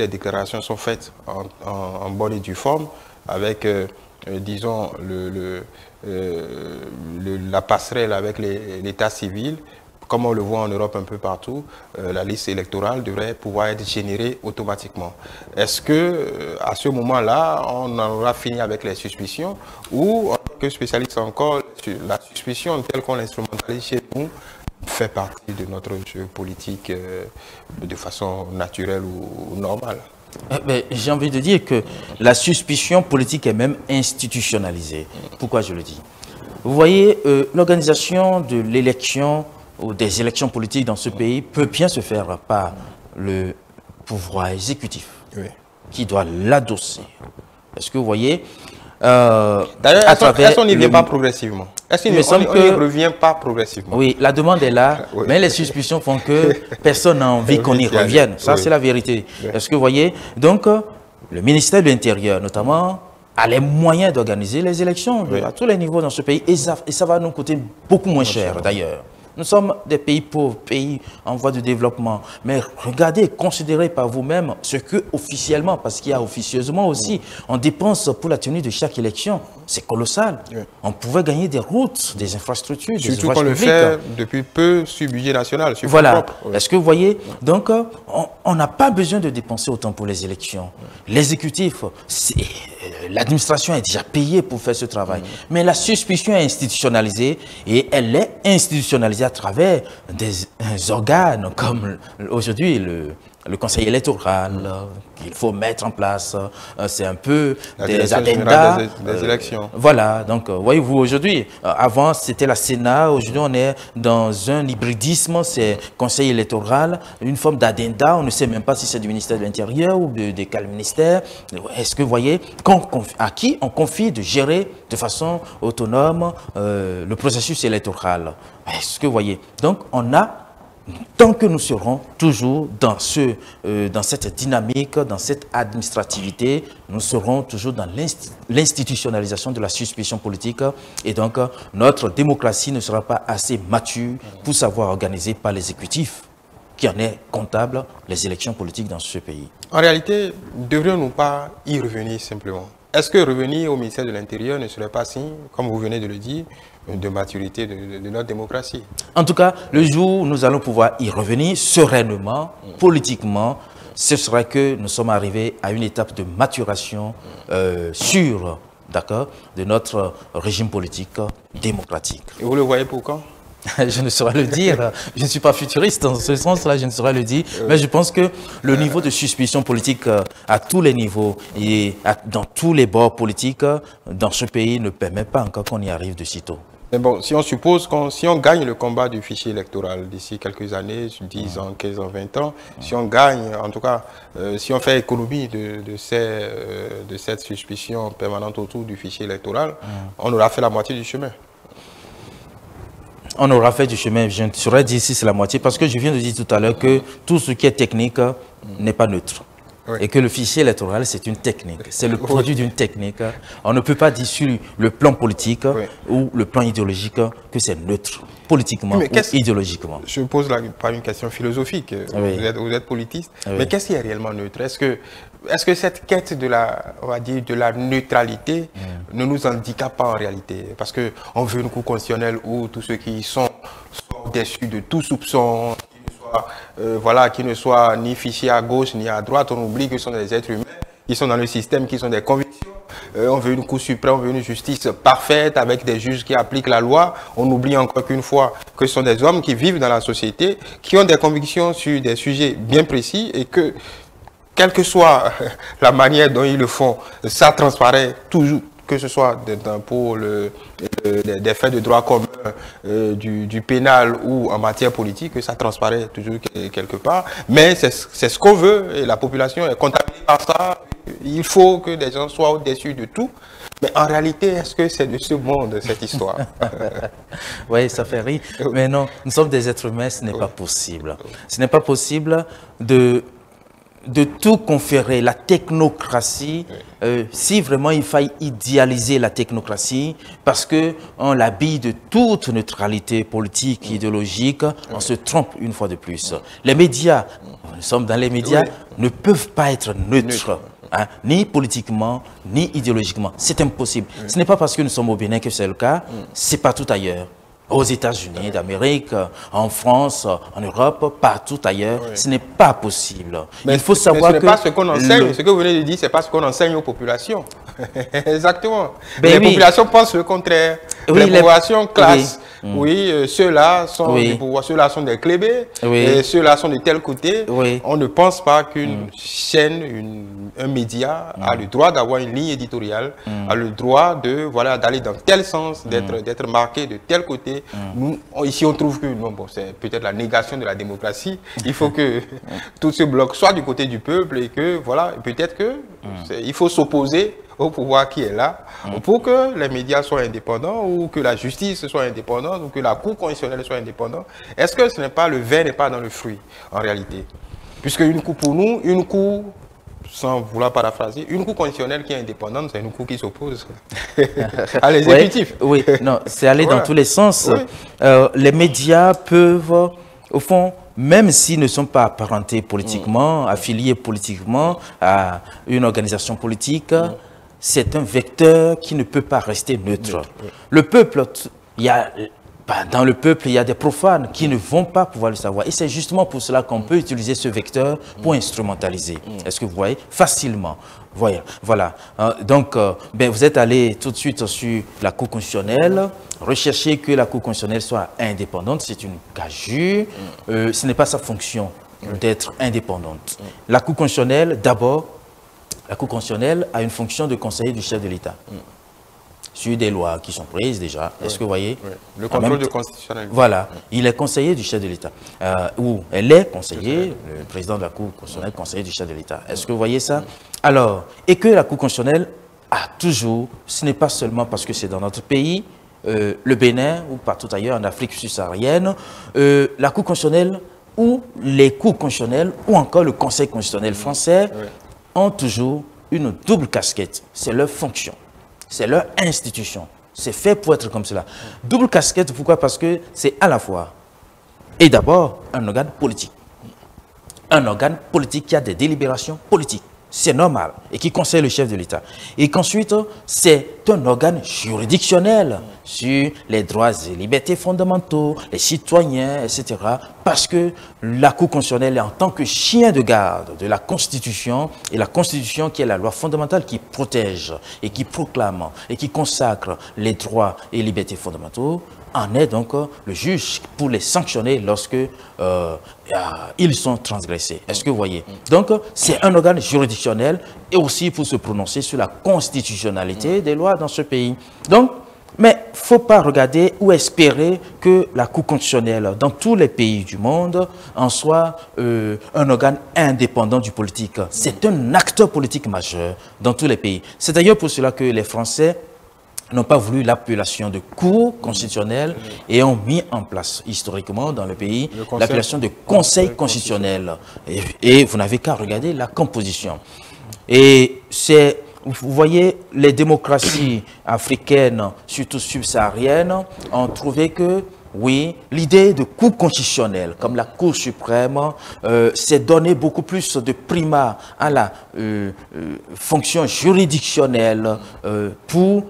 déclarations sont faites en bonne et due forme, avec, disons, la passerelle avec l'état civil, comme on le voit en Europe un peu partout, la liste électorale devrait pouvoir être générée automatiquement. Est-ce que à ce moment-là, on en aura fini avec les suspicions, ou en tant que spécialiste encore, la suspicion telle qu'on l'instrumentalise chez nous fait partie de notre jeu politique de façon naturelle ou normale? J'ai envie de dire que la suspicion politique est même institutionnalisée. Pourquoi je le dis? Vous voyez, l'organisation de l'élection ou des élections politiques dans ce pays peut bien se faire par le pouvoir exécutif qui doit l'adosser. Est-ce que vous voyez, D'ailleurs, est-ce qu'on n'y vient pas progressivement? Est-ce qu'on n'y revient pas progressivement? Oui, la demande est là, oui. Mais les suspicions font que personne n'a envie qu'on y revienne. Ça, c'est la vérité. Oui. Est-ce que vous voyez? Donc, le ministère de l'Intérieur, notamment, a les moyens d'organiser les élections à tous les niveaux dans ce pays. Et ça va nous coûter beaucoup moins cher, d'ailleurs. Nous sommes des pays pauvres, pays en voie de développement. Mais regardez, considérez par vous-même ce que officiellement, parce qu'il y a officieusement aussi, on dépense pour la tenue de chaque élection. C'est colossal. Oui. On pouvait gagner des routes, des infrastructures, des ouvrages publics. Surtout qu'on le fait depuis peu sur budget national. Sur voilà. Est-ce que vous voyez? Donc, on n'a pas besoin de dépenser autant pour les élections. L'exécutif, l'administration est déjà payée pour faire ce travail. Mais la suspicion est institutionnalisée et elle est institutionnalisée à travers des organes comme aujourd'hui le conseil électoral qu'il faut mettre en place. C'est un peu des agendas des élections. Voilà, donc voyez-vous aujourd'hui, avant c'était la Sénat, aujourd'hui on est dans un hybridisme, c'est conseil électoral, une forme d'agenda, on ne sait même pas si c'est du ministère de l'Intérieur ou de quel ministère. Est-ce que vous voyez, à qui on confie de gérer de façon autonome le processus électoral? Est-ce que vous voyez? Donc on a, tant que nous serons toujours dans cette dynamique, dans cette administrativité, nous serons toujours dans l'institutionnalisation de la suspicion politique et donc notre démocratie ne sera pas assez mature pour savoir organiser par l'exécutif qui en est comptable les élections politiques dans ce pays. En réalité, devrions-nous pas y revenir simplement? Est-ce que revenir au ministère de l'Intérieur ne serait pas signe, comme vous venez de le dire, de maturité de notre démocratie? En tout cas, le jour où nous allons pouvoir y revenir sereinement, politiquement, ce sera que nous sommes arrivés à une étape de maturation sûre, d'accord, de notre régime politique démocratique. Et vous le voyez pour quand? Je ne saurais le dire, je ne suis pas futuriste dans ce sens-là, je ne saurais le dire, mais je pense que le niveau de suspicion politique à tous les niveaux et dans tous les bords politiques dans ce pays ne permet pas encore qu'on y arrive de sitôt. Mais bon, si on suppose si on gagne le combat du fichier électoral d'ici quelques années, 10 ans, 15 ans, 20 ans, si on gagne, en tout cas, si on fait économie de cette suspicion permanente autour du fichier électoral, on aura fait la moitié du chemin. On aura fait du chemin, je ne saurais dire si c'est la moitié, parce que je viens de dire tout à l'heure que tout ce qui est technique n'est pas neutre. Oui. Et que le fichier électoral, c'est une technique, c'est le produit d'une technique. On ne peut pas dire sur le plan politique ou le plan idéologique que c'est neutre, politiquement ou idéologiquement. Je pose là pas une question philosophique, vous êtes politiste, mais qu'est-ce qui est réellement neutre? Est-ce que cette quête de la neutralité ne nous handicape pas en réalité? Parce qu'on veut une cour constitutionnelle où tous ceux qui sont déçus de tout soupçon, qui ne soient ni fichés à gauche ni à droite, on oublie que ce sont des êtres humains, qui sont dans le système, qui sont des convictions. On veut une cour suprême, on veut une justice parfaite avec des juges qui appliquent la loi. On oublie encore qu'une fois que ce sont des hommes qui vivent dans la société, qui ont des convictions sur des sujets bien précis et que, quelle que soit la manière dont ils le font, ça transparaît toujours, que ce soit pour des faits de droit commun, du pénal ou en matière politique, ça transparaît toujours quelque part. Mais c'est ce qu'on veut et la population est contaminée par ça. Il faut que des gens soient au-dessus de tout. Mais en réalité, est-ce que c'est de ce monde, cette histoire? Oui, ça fait rire. Mais non, nous sommes des êtres humains, ce n'est pas possible. Ce n'est pas possible de tout conférer, la technocratie, si vraiment il faille idéaliser la technocratie, parce qu'on l'habille de toute neutralité politique, idéologique, on se trompe une fois de plus. Les médias, nous sommes dans les médias, ne peuvent pas être neutres, hein, ni politiquement, ni idéologiquement. C'est impossible. Ce n'est pas parce que nous sommes au Bénin que c'est le cas, c'est partout ailleurs. Aux États-Unis d'Amérique, en France, en Europe, partout ailleurs, ce n'est pas possible. Mais il faut savoir que ce n'est pas ce qu'on enseigne. Ce que vous venez de dire, c'est pas ce qu'on enseigne aux populations. Exactement. Les populations pensent le contraire. Les populations classent. Ceux-là sont du pouvoir, ceux-là sont des clébés, et ceux-là sont de tel côté. On ne pense pas qu'une chaîne, un média a le droit d'avoir une ligne éditoriale, a le droit d'aller dans tel sens, d'être marqué de tel côté. Nous, ici, on trouve que c'est peut-être la négation de la démocratie. Il faut que tout ce bloc soit du côté du peuple et que peut-être que il faut s'opposer au pouvoir qui est là pour que les médias soient indépendants ou que la justice soit indépendante ou que la Cour constitutionnelle soit indépendante. Est-ce que ce n'est pas le verre n'est pas dans le fruit en réalité? Puisque une Cour pour nous, une Cour, sans vouloir paraphraser, une Cour constitutionnelle qui est indépendante, c'est une Cour qui s'oppose à l'exécutif. Oui, non, c'est aller dans tous les sens. Oui. Les médias peuvent, au fond, même s'ils ne sont pas apparentés politiquement, affiliés politiquement à une organisation politique, c'est un vecteur qui ne peut pas rester neutre. Le peuple, dans le peuple, il y a des profanes qui ne vont pas pouvoir le savoir. Et c'est justement pour cela qu'on peut utiliser ce vecteur pour instrumentaliser. Est-ce que vous voyez? Facilement. Voilà. Donc, vous êtes allé tout de suite sur la Cour constitutionnelle, rechercher que la Cour constitutionnelle soit indépendante, c'est une gageure. Ce n'est pas sa fonction d'être indépendante. La Cour constitutionnelle, d'abord, la Cour constitutionnelle a une fonction de conseiller du chef de l'État. Sur des lois qui sont prises déjà. Est-ce que vous voyez? Le contrôle de constitutionnalité. Voilà. Il est conseiller du chef de l'État. Ou elle est conseiller, le président de la Cour constitutionnelle, conseiller du chef de l'État. Est-ce que vous voyez ça? Alors, et que la Cour constitutionnelle a toujours, ce n'est pas seulement parce que c'est dans notre pays, le Bénin ou partout ailleurs en Afrique subsaharienne, la Cour constitutionnelle ou les cours constitutionnelles ou encore le Conseil constitutionnel français ont toujours une double casquette. C'est leur fonction. C'est leur institution. C'est fait pour être comme cela. Double casquette, pourquoi? Parce que c'est à la fois, et d'abord, un organe politique. Un organe politique qui a des délibérations politiques. C'est normal. Et qui conseille le chef de l'État. Et qu'ensuite, c'est un organe juridictionnel sur les droits et libertés fondamentaux, les citoyens, etc. Parce que la Cour constitutionnelle est en tant que chien de garde de la Constitution, et la Constitution qui est la loi fondamentale qui protège et qui proclame et qui consacre les droits et libertés fondamentaux, en est donc le juge pour les sanctionner lorsque ils sont transgressés. Est-ce que vous voyez? Donc, c'est un organe juridictionnel et aussi pour se prononcer sur la constitutionnalité des lois dans ce pays. Donc, mais il ne faut pas regarder ou espérer que la Cour constitutionnelle, dans tous les pays du monde, en soit un organe indépendant du politique. C'est un acteur politique majeur dans tous les pays. C'est d'ailleurs pour cela que les Français n'ont pas voulu l'appellation de Cour constitutionnelle et ont mis en place historiquement dans le pays l'appellation de Conseil constitutionnel. Et vous n'avez qu'à regarder la composition. Et c'est, vous voyez, les démocraties africaines, surtout subsahariennes, ont trouvé que, oui, l'idée de Cour constitutionnelle, comme la Cour suprême, s'est donné beaucoup plus de primat à la fonction juridictionnelle pour,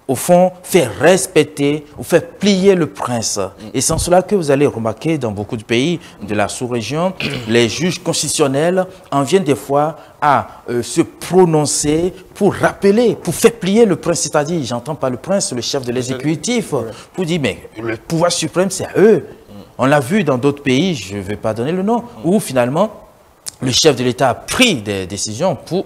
au fond, faire respecter ou faire plier le prince. Et c'est en cela que vous allez remarquer dans beaucoup de pays de la sous-région, les juges constitutionnels en viennent des fois à se prononcer pour rappeler, pour faire plier le prince, c'est-à-dire, j'entends pas le prince, le chef de l'exécutif, pour dire, mais le pouvoir suprême, c'est à eux. On l'a vu dans d'autres pays, je ne vais pas donner le nom, où finalement, le chef de l'État a pris des décisions pour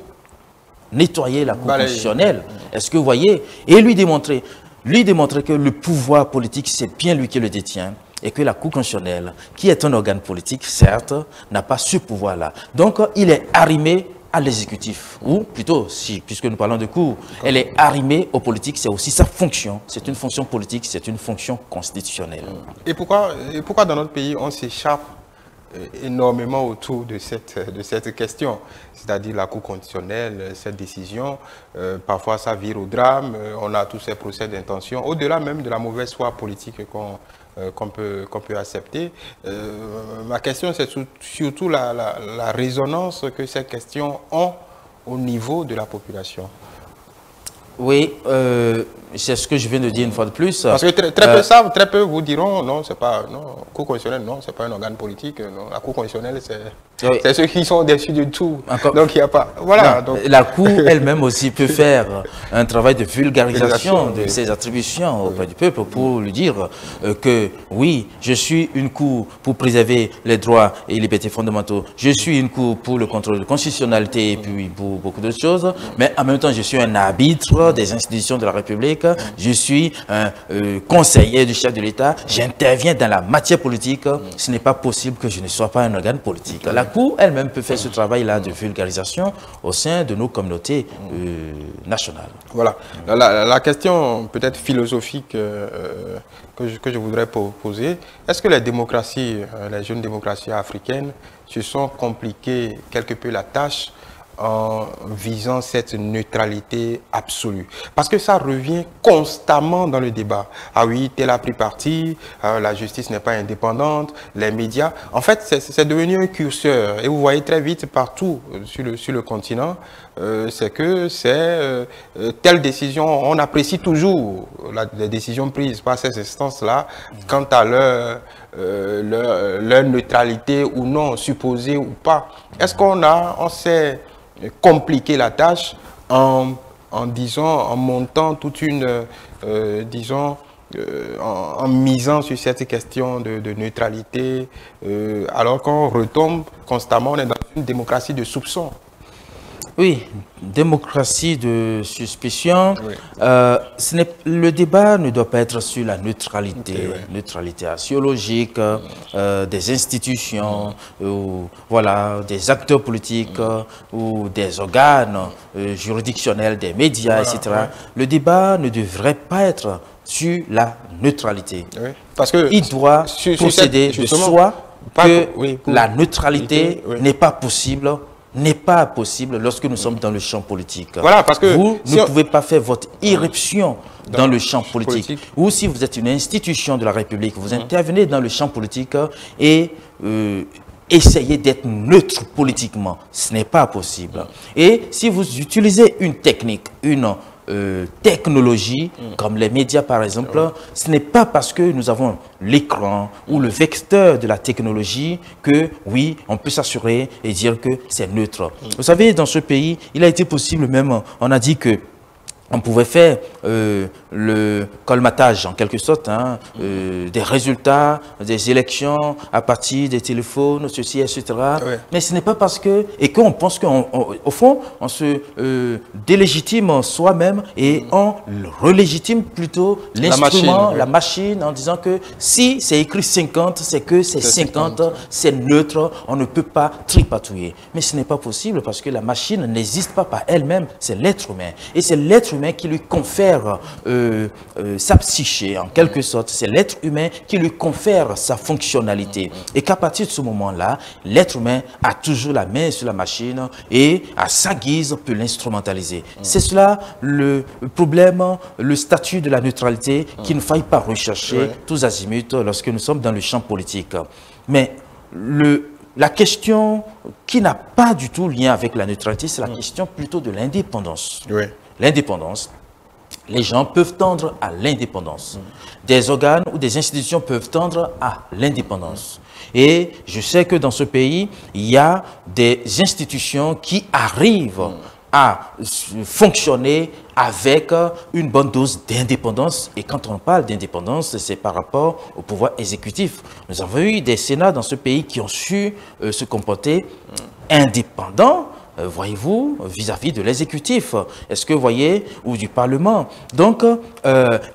nettoyer la Cour constitutionnelle. Est-ce que vous voyez? Et lui démontrer que le pouvoir politique, c'est bien lui qui le détient et que la Cour constitutionnelle, qui est un organe politique, certes, n'a pas ce pouvoir-là. Donc, il est arrimé à l'exécutif. Ou plutôt, puisque nous parlons de Cour, elle est arrimée aux politiques, c'est aussi sa fonction. C'est une fonction politique, c'est une fonction constitutionnelle. Et pourquoi dans notre pays, on s'échappe énormément autour de cette question, c'est-à-dire la Cour constitutionnelle, cette décision, parfois ça vire au drame, on a tous ces procès d'intention, au-delà même de la mauvaise foi politique qu'on peut accepter. Ma question, c'est surtout la résonance que ces questions ont au niveau de la population. Oui, c'est ce que je viens de dire une fois de plus. Parce que très peu savent, très peu vous diront, non, c'est pas, non, Cour constitutionnelle, non, c'est pas un organe politique, non, la Cour constitutionnelle, c'est ceux qui sont dessus de tout. Donc il n'y a pas, voilà. Donc... La Cour elle-même aussi peut faire un travail de vulgarisation de ses attributions auprès du peuple pour lui dire que oui, je suis une Cour pour préserver les droits et libertés fondamentaux, je suis une Cour pour le contrôle de constitutionnalité et puis pour beaucoup d'autres choses, mais en même temps je suis un arbitre des institutions de la République je suis un conseiller du chef de l'État, j'interviens dans la matière politique, ce n'est pas possible que je ne sois pas un organe politique. La Cour elle-même peut faire ce travail-là de vulgarisation au sein de nos communautés nationales. Voilà. La question peut-être philosophique que je voudrais poser, est-ce que les démocraties, les jeunes démocraties africaines, se sont compliquées quelque peu la tâche en visant cette neutralité absolue? Parce que ça revient constamment dans le débat. Ah oui, tel a pris parti, la justice n'est pas indépendante, les médias. En fait, c'est devenu un curseur. Et vous voyez très vite partout sur le continent, c'est que c'est telle décision, on apprécie toujours les décisions prises par ces instances-là quant à leur neutralité ou non, supposée ou pas. Est-ce on s'est compliqué la tâche en montant toute une, en misant sur cette question de neutralité, alors qu'on retombe constamment, on est dans une démocratie de soupçon. Oui, démocratie de suspicion. Oui. Le débat ne doit pas être sur la neutralité, Okay, oui. neutralité axiologique des institutions, ou, voilà, des acteurs politiques ou des organes juridictionnels, des médias, Voilà, etc. ouais. Le débat ne devrait pas être sur la neutralité. Oui. Parce que il doit procéder de soi que la neutralité n'est pas possible. N'est pas possible lorsque nous sommes dans le champ politique. Voilà, parce que vous ne pouvez pas faire votre irruption dans le champ politique. Ou si vous êtes une institution de la République, vous intervenez dans le champ politique et essayez d'être neutre politiquement. Ce n'est pas possible. Et si vous utilisez une technique, une technologie, comme les médias par exemple, ce n'est pas parce que nous avons l'écran ou le vecteur de la technologie que, oui, on peut s'assurer et dire que c'est neutre. Vous savez, dans ce pays, il a été possible même, on a dit que on pouvait faire le colmatage, en quelque sorte, hein, des résultats des élections à partir des téléphones, ceci, etc. Ouais. Mais ce n'est pas parce que... Et qu'on pense qu'au fond, on se délégitime soi-même et on relégitime plutôt l'instrument, la machine, en disant que si c'est écrit 50, c'est que c'est 50, c'est neutre, on ne peut pas tripatouiller. Mais ce n'est pas possible parce que la machine n'existe pas par elle-même, c'est l'être humain. Et c'est l'être humain qui lui confère sa psyché, en quelque sorte. C'est l'être humain qui lui confère sa fonctionnalité. Et qu'à partir de ce moment-là, l'être humain a toujours la main sur la machine et, à sa guise, peut l'instrumentaliser. C'est cela le problème, le statut de la neutralité qu'il ne faille pas rechercher tous azimuts lorsque nous sommes dans le champ politique. Mais la question qui n'a pas du tout lien avec la neutralité, c'est la question plutôt de l'indépendance. Oui. L'indépendance, les gens peuvent tendre à l'indépendance. Des organes ou des institutions peuvent tendre à l'indépendance. Et je sais que dans ce pays, il y a des institutions qui arrivent à fonctionner avec une bonne dose d'indépendance. Et quand on parle d'indépendance, c'est par rapport au pouvoir exécutif. Nous avons eu des sénats dans ce pays qui ont su se comporter indépendants, voyez-vous, vis-à-vis de l'exécutif. Est-ce que vous voyez, ou du Parlement. Donc,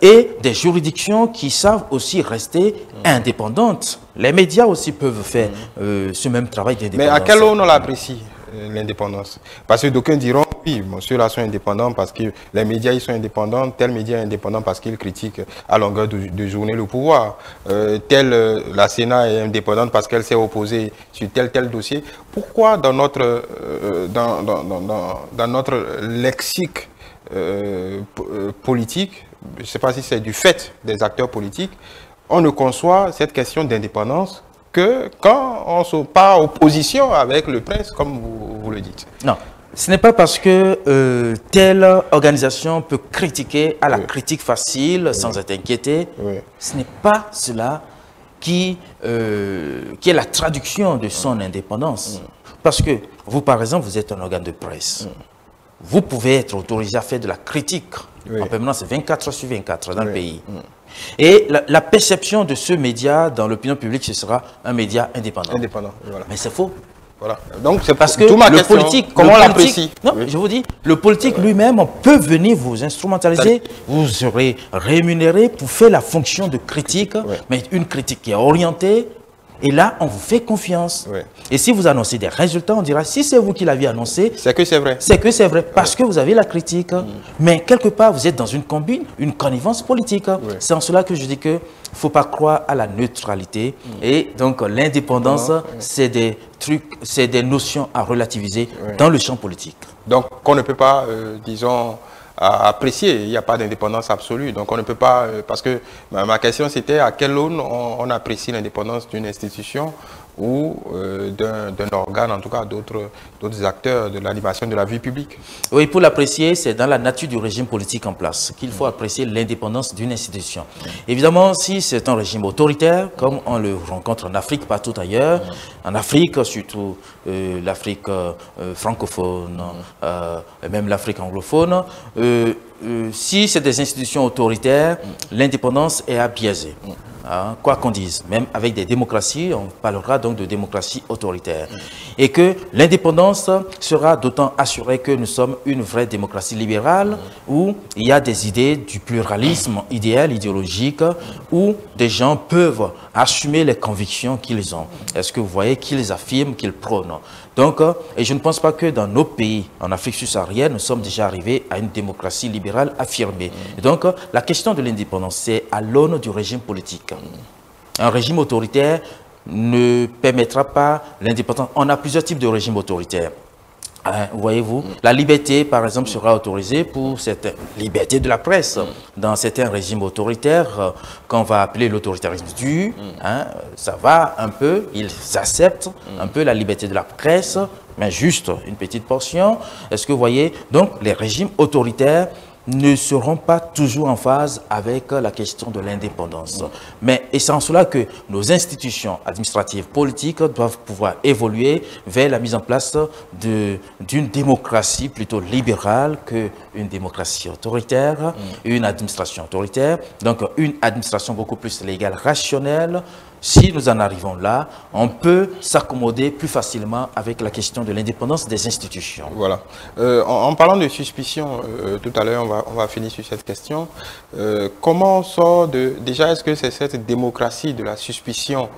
et des juridictions qui savent aussi rester indépendantes. Les médias aussi peuvent faire ce même travail d'indépendance. Mais à quel on l'apprécie, l'indépendance? Parce que d'aucuns diront, oui, ceux-là sont indépendants parce que les médias ils sont indépendants, tel média est indépendant parce qu'il critique à longueur de journée le pouvoir. La Sénat est indépendante parce qu'elle s'est opposée sur tel dossier. Pourquoi dans notre, dans notre lexique politique, je ne sais pas si c'est du fait des acteurs politiques, on ne conçoit cette question d'indépendance que quand on se pas opposition avec le prince, comme vous le dites. Non, ce n'est pas parce que telle organisation peut critiquer à la critique facile sans être inquiété. Ce n'est pas cela qui est la traduction de son indépendance. Parce que vous, par exemple, vous êtes un organe de presse. Vous pouvez être autorisé à faire de la critique en permanence 24 heures sur 24 dans le pays. Et la perception de ce média dans l'opinion publique, ce sera un média indépendant. Voilà. Mais c'est faux. Voilà. Donc, c'est parce que le politique, comment on l'apprécie? Non, oui. Je vous dis, le politique lui-même peut venir vous instrumentaliser, vous serez rémunéré pour faire la fonction de critique, mais une critique qui est orientée. Et là, on vous fait confiance. Oui. Et si vous annoncez des résultats, on dira, si c'est vous qui l'aviez annoncé... C'est que c'est vrai. C'est que c'est vrai, parce que vous avez la critique. Mais quelque part, vous êtes dans une combine, une connivence politique. C'est en cela que je dis qu'il ne faut pas croire à la neutralité. Et donc, l'indépendance, c'est des trucs, c'est des notions à relativiser dans le champ politique. Donc, on ne peut pas, disons... à apprécier. Il n'y a pas d'indépendance absolue. Donc on ne peut pas, parce que ma question c'était à quelle aune on apprécie l'indépendance d'une institution ou d'un organe, en tout cas d'autres acteurs de l'animation de la vie publique. Oui, pour l'apprécier, c'est dans la nature du régime politique en place qu'il faut apprécier l'indépendance d'une institution. Évidemment, si c'est un régime autoritaire, comme on le rencontre en Afrique, partout ailleurs, en Afrique, surtout l'Afrique francophone, même l'Afrique anglophone, si c'est des institutions autoritaires, l'indépendance est à biaiser. Quoi qu'on dise, même avec des démocraties, on parlera donc de démocratie autoritaire. Et que l'indépendance sera d'autant assurée que nous sommes une vraie démocratie libérale où il y a des idées du pluralisme idéal, idéologique, où des gens peuvent assumer les convictions qu'ils ont. Est-ce que vous voyez qu'ils affirment, qu'ils prônent? Donc, et je ne pense pas que dans nos pays, en Afrique subsaharienne, nous sommes déjà arrivés à une démocratie libérale affirmée. Et donc, la question de l'indépendance, c'est à l'aune du régime politique. Un régime autoritaire ne permettra pas l'indépendance. On a plusieurs types de régimes autoritaires. Voyez-vous, la liberté, par exemple, sera autorisée pour cette liberté de la presse. Dans certains régimes autoritaires, qu'on va appeler l'autoritarisme dur, ça va un peu, ils acceptent un peu la liberté de la presse, mais juste une petite portion. Est-ce que vous voyez? Donc, les régimes autoritaires ne seront pas toujours en phase avec la question de l'indépendance. Mais c'est en cela que nos institutions administratives, politiques doivent pouvoir évoluer vers la mise en place d'une démocratie plutôt libérale qu'une démocratie autoritaire, une administration autoritaire, donc une administration beaucoup plus légale, rationnelle. Si nous en arrivons là, on peut s'accommoder plus facilement avec la question de l'indépendance des institutions. Voilà. En parlant de suspicion, tout à l'heure, on va finir sur cette question. Comment on sort de... Déjà, est-ce que c'est cette démocratie de la suspicion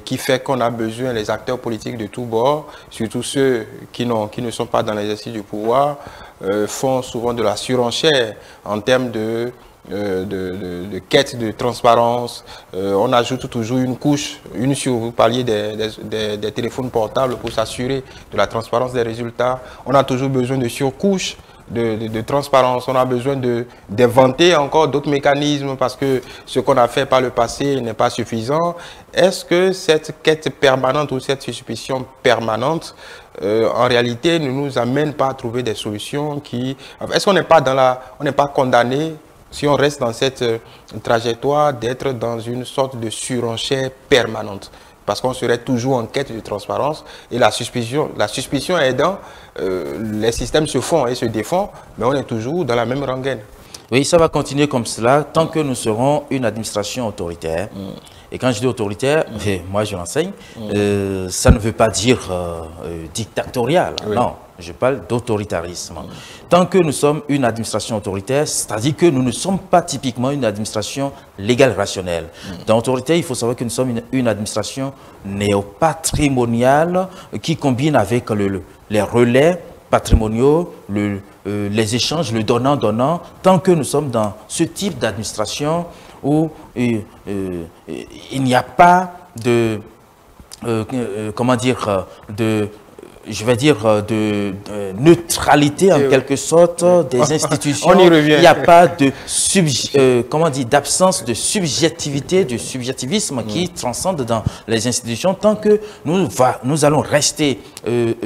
qui fait qu'on a besoin, les acteurs politiques de tous bords, surtout ceux qui ne sont pas dans l'exercice du pouvoir, font souvent de la surenchère en termes de quête de transparence. On ajoute toujours une couche, vous parliez des téléphones portables pour s'assurer de la transparence des résultats. On a toujours besoin de surcouches de transparence. On a besoin d'inventer encore d'autres mécanismes parce que ce qu'on a fait par le passé n'est pas suffisant. Est-ce que cette quête permanente ou cette suspicion permanente en réalité ne nous amène pas à trouver des solutions qui... Est-ce qu'on n'est pas on n'est pas condamné, si on reste dans cette trajectoire, d'être dans une sorte de surenchère permanente? Parce qu'on serait toujours en quête de transparence et la suspicion aidant, les systèmes se font et se défont, mais on est toujours dans la même rengaine. Oui, ça va continuer comme cela tant que nous serons une administration autoritaire. Et quand je dis autoritaire, moi je l'enseigne, ça ne veut pas dire dictatorial, non. Je parle d'autoritarisme. Tant que nous sommes une administration autoritaire, c'est-à-dire que nous ne sommes pas typiquement une administration légale rationnelle. Dans l'autorité, il faut savoir que nous sommes une administration néopatrimoniale qui combine avec les relais patrimoniaux, les échanges, le donnant-donnant. Tant que nous sommes dans ce type d'administration où il n'y a pas de, comment dire, je vais dire, de neutralité en quelque sorte des institutions. On y revient. Il n'y a pas de d'absence de subjectivité, de subjectivisme qui transcende dans les institutions. Tant que nous allons rester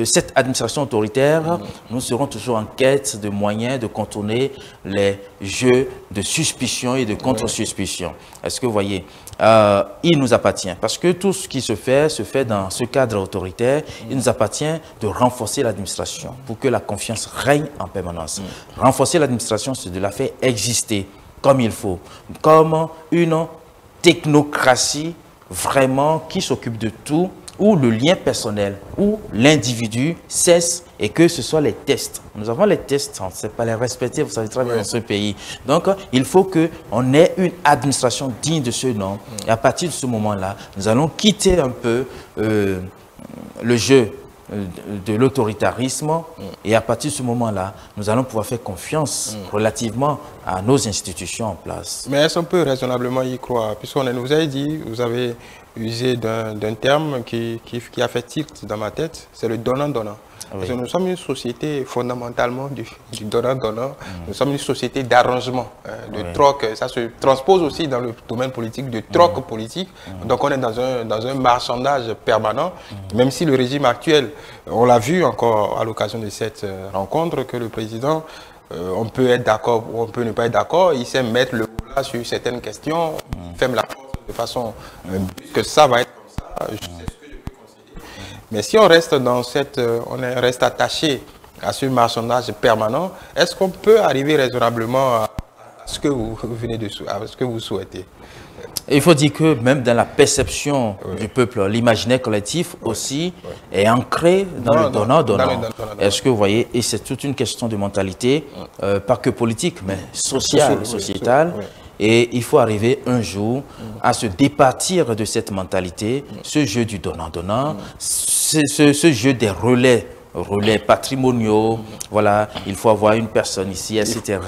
cette administration autoritaire, nous serons toujours en quête de moyens de contourner les jeux de suspicion et de contre-suspicion. Est-ce que vous voyez? Il nous appartient, parce que tout ce qui se fait dans ce cadre autoritaire. Il nous appartient de renforcer l'administration pour que la confiance règne en permanence. Renforcer l'administration, c'est de la faire exister comme il faut, comme une technocratie vraiment qui s'occupe de tout, où le lien personnel, où l'individu cesse et que ce soit les tests. Nous avons les tests, on ne sait pas les respecter, vous savez très bien, dans ce pays. Donc, il faut qu'on ait une administration digne de ce nom. Et à partir de ce moment-là, nous allons quitter un peu le jeu de l'autoritarisme et à partir de ce moment-là, nous allons pouvoir faire confiance relativement à nos institutions en place. Mais est-ce qu'on peut raisonnablement y croire? Puisqu'on vous avez dit, vous avez usé d'un terme qui a fait tilt dans ma tête, c'est le donnant-donnant. Parce que nous sommes une société fondamentalement du donnant-donnant. Nous sommes une société d'arrangement, de troc. Ça se transpose aussi dans le domaine politique, de troc politique. Donc on est dans un marchandage permanent, même si le régime actuel, on l'a vu encore à l'occasion de cette rencontre, que le président, on peut être d'accord ou on peut ne pas être d'accord, il sait mettre le là sur certaines questions, il ferme la porte de façon que ça va être comme ça. Mais si on reste dans reste attaché à ce marchandage permanent, est-ce qu'on peut arriver raisonnablement à ce que vous venez à ce que vous souhaitez? Il faut dire que même dans la perception du peuple, l'imaginaire collectif aussi est ancré dans le donnant-donnant. Est-ce que vous voyez, et c'est toute une question de mentalité, pas que politique, mais sociale, sociétale. Et il faut arriver un jour à se départir de cette mentalité, ce jeu du donnant-donnant, ce jeu des relais patrimoniaux, voilà, il faut avoir une personne ici, etc.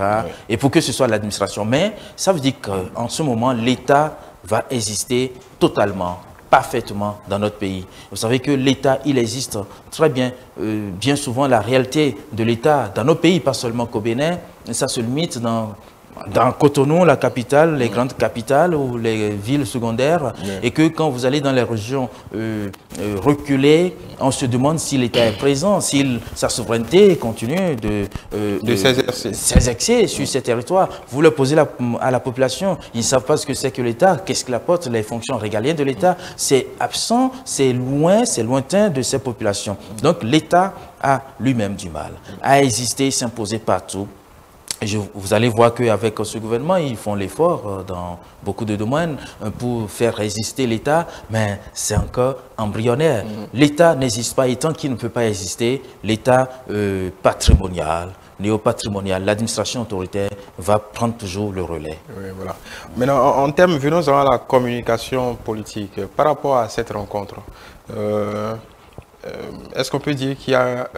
Et pour que ce soit l'administration. Mais ça veut dire qu'en ce moment, l'État va exister totalement, parfaitement dans notre pays. Vous savez que l'État, il existe très bien. Bien souvent, la réalité de l'État dans nos pays, pas seulement qu'au Bénin, ça se limite dans Cotonou, la capitale, les grandes capitales ou les villes secondaires, et que quand vous allez dans les régions reculées, on se demande si l'État est présent, si sa souveraineté continue de s'exercer sur ces territoires. Vous le posez à la population, ils ne savent pas ce que c'est que l'État, qu'est-ce qu'il apporte, les fonctions régaliennes de l'État. C'est absent, c'est loin, c'est lointain de ces populations. Donc l'État a lui-même du mal à exister, s'imposer partout. Vous allez voir qu'avec ce gouvernement, ils font l'effort dans beaucoup de domaines pour faire résister l'État, mais c'est encore embryonnaire. L'État n'existe pas, et tant qu'il ne peut pas exister, l'État patrimonial, néo-patrimonial, l'administration autoritaire va prendre toujours le relais. Oui, voilà. Maintenant, en termes, venons-en à la communication politique. Par rapport à cette rencontre, est-ce qu'on peut dire qu'il y a...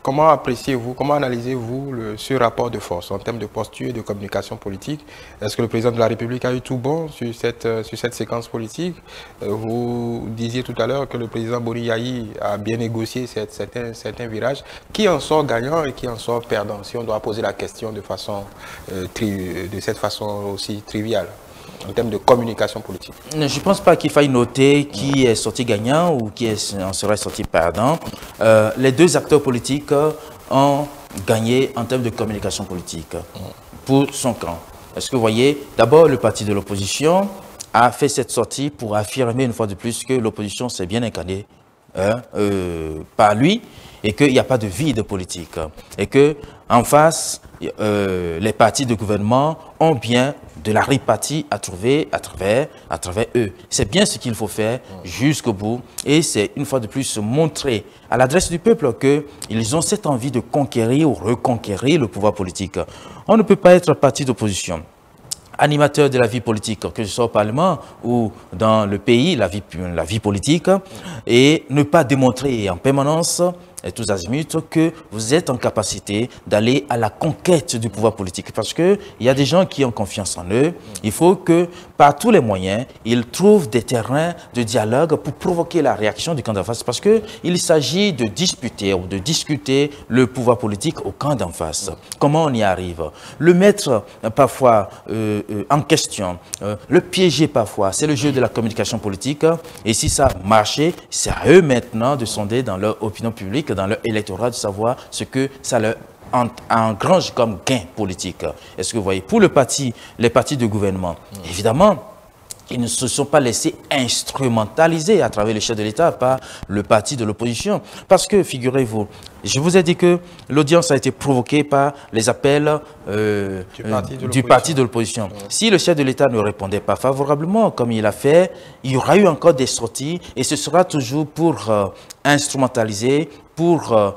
Comment appréciez-vous, comment analysez-vous ce rapport de force en termes de posture et de communication politique? Est-ce que le président de la République a eu tout bon sur cette séquence politique? Vous disiez tout à l'heure que le président Boni Yayi a bien négocié certains virages. Qui en sort gagnant et qui en sort perdant, si on doit poser la question de cette façon aussi triviale, en termes de communication politique? Je ne pense pas qu'il faille noter qui est sorti gagnant ou qui en serait sorti perdant. Les deux acteurs politiques ont gagné en termes de communication politique pour son camp. Est-ce que vous voyez, d'abord le parti de l'opposition a fait cette sortie pour affirmer une fois de plus que l'opposition s'est bien incarnée par lui et qu'il n'y a pas de vide politique. Et qu'en face, les partis de gouvernement ont bien de la répartie à trouver à travers eux. C'est bien ce qu'il faut faire jusqu'au bout. Et c'est une fois de plus montrer à l'adresse du peuple qu'ils ont cette envie de conquérir ou reconquérir le pouvoir politique. On ne peut pas être parti d'opposition, animateur de la vie politique, que ce soit au Parlement ou dans le pays, la vie politique, et ne pas démontrer en permanence et tous azimuts que vous êtes en capacité d'aller à la conquête du pouvoir politique. Parce qu'il y a des gens qui ont confiance en eux. Il faut que, par tous les moyens, ils trouvent des terrains de dialogue pour provoquer la réaction du camp d'en face. Parce qu'il s'agit de disputer ou de discuter le pouvoir politique au camp d'en face. Comment on y arrive? Le mettre parfois en question, le piéger parfois. C'est le jeu de la communication politique. Et si ça marchait, c'est à eux maintenant de sonder dans leur opinion publique, dans leur électorat, de savoir ce que ça leur engrange comme gain politique. Est-ce que vous voyez, pour les partis de gouvernement, évidemment, Ils ne se sont pas laissés instrumentaliser à travers le chef de l'État par le parti de l'opposition. Parce que, figurez-vous, je vous ai dit que l'audience a été provoquée par les appels du parti de l'opposition. Si le chef de l'État ne répondait pas favorablement, comme il a fait, il y aura eu encore des sorties et ce sera toujours pour instrumentaliser, pour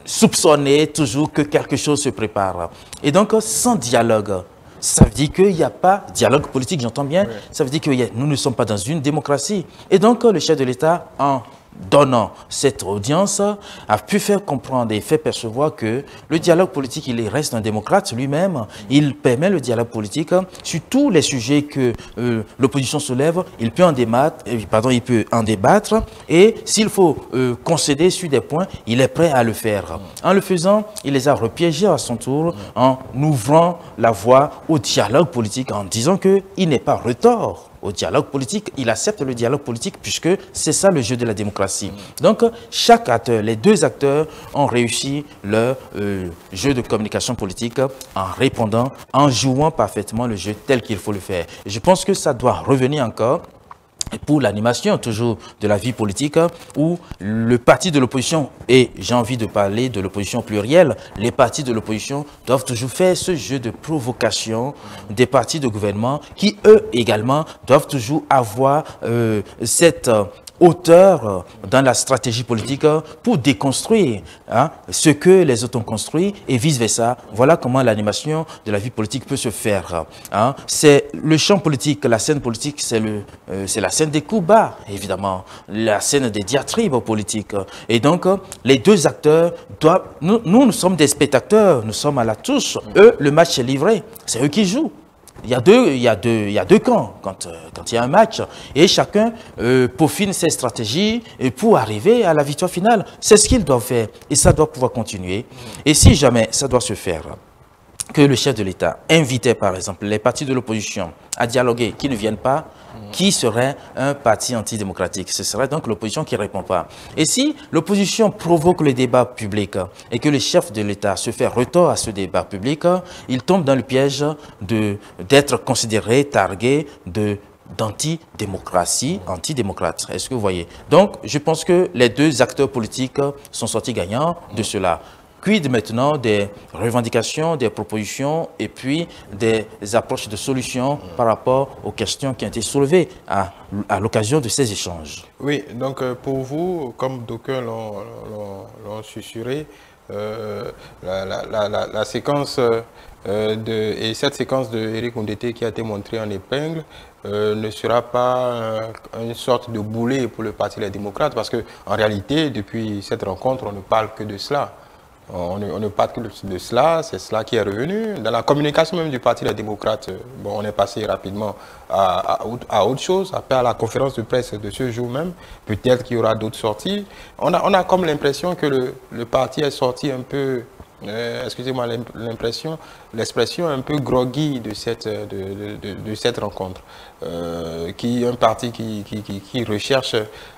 soupçonner toujours que quelque chose se prépare. Et donc, sans dialogue, ça veut dire qu'il n'y a pas de dialogue politique, j'entends bien. Oui. Ça veut dire que nous ne sommes pas dans une démocratie. Et donc, le chef de l'État, en donnant cette audience, a pu faire comprendre et faire percevoir que le dialogue politique, il reste un démocrate lui-même. Il permet le dialogue politique sur tous les sujets que l'opposition soulève. Il peut en débattre, et s'il faut concéder sur des points, il est prêt à le faire. En le faisant, il les a repiégés à son tour en ouvrant la voie au dialogue politique, en disant qu'il n'est pas retort au dialogue politique, il accepte le dialogue politique puisque c'est ça le jeu de la démocratie. Donc, chaque acteur, les deux acteurs ont réussi leur jeu de communication politique en répondant, en jouant parfaitement le jeu tel qu'il faut le faire. Et je pense que ça doit revenir encore pour l'animation toujours de la vie politique, où le parti de l'opposition, et j'ai envie de parler de l'opposition plurielle, les partis de l'opposition doivent toujours faire ce jeu de provocation des partis de gouvernement qui, eux également, doivent toujours avoir cette hauteur dans la stratégie politique pour déconstruire ce que les autres ont construit et vice-versa. Voilà comment l'animation de la vie politique peut se faire. C'est le champ politique, la scène politique, c'est la scène des coups bas, évidemment, la scène des diatribes politiques. Et donc, les deux acteurs doivent... Nous sommes des spectateurs, nous sommes à la touche. Eux, le match est livré, c'est eux qui jouent. Il y a deux camps quand il y a un match et chacun peaufine ses stratégies pour arriver à la victoire finale. C'est ce qu'ils doivent faire et ça doit pouvoir continuer. Et si jamais ça doit se faire, que le chef de l'État invitait par exemple les partis de l'opposition à dialoguer, qui ne viennent pas, qui serait un parti antidémocratique? Ce serait donc l'opposition qui ne répond pas. Et si l'opposition provoque le débat public et que le chef de l'État se fait retort à ce débat public, il tombe dans le piège d'être considéré, targué d'antidémocratie, antidémocrate. Est-ce que vous voyez? Donc, je pense que les deux acteurs politiques sont sortis gagnants de cela. Quid maintenant des revendications, des propositions et puis des approches de solutions par rapport aux questions qui ont été soulevées à l'occasion de ces échanges? Oui, donc pour vous, comme d'aucuns l'ont susurré, la séquence et cette séquence de Éric Ondete qui a été montrée en épingle ne sera pas une sorte de boulet pour le Parti des démocrates, parce qu'en réalité, depuis cette rencontre, on ne parle que de cela. On ne parle que de cela, c'est cela qui est revenu. Dans la communication même du Parti des démocrates, bon, on est passé rapidement à autre chose. Après, à la conférence de presse de ce jour même, peut-être qu'il y aura d'autres sorties. On a comme l'impression que le parti est sorti un peu, excusez-moi l'expression un peu groggy de cette rencontre. Un parti qui recherche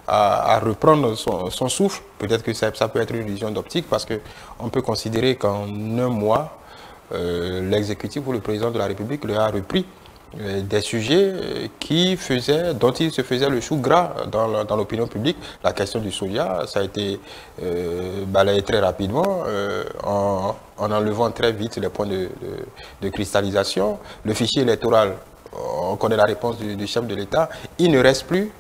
à reprendre son souffle. Peut-être que ça peut être une illusion d'optique, parce qu'on peut considérer qu'en un mois, l'exécutif ou le président de la République leur a repris des sujets dont il se faisait le chou gras dans l'opinion publique. La question du soja, ça a été balayé très rapidement en enlevant très vite les points de cristallisation. Le fichier électoral, on connaît la réponse du chef de l'État. Il ne reste plus,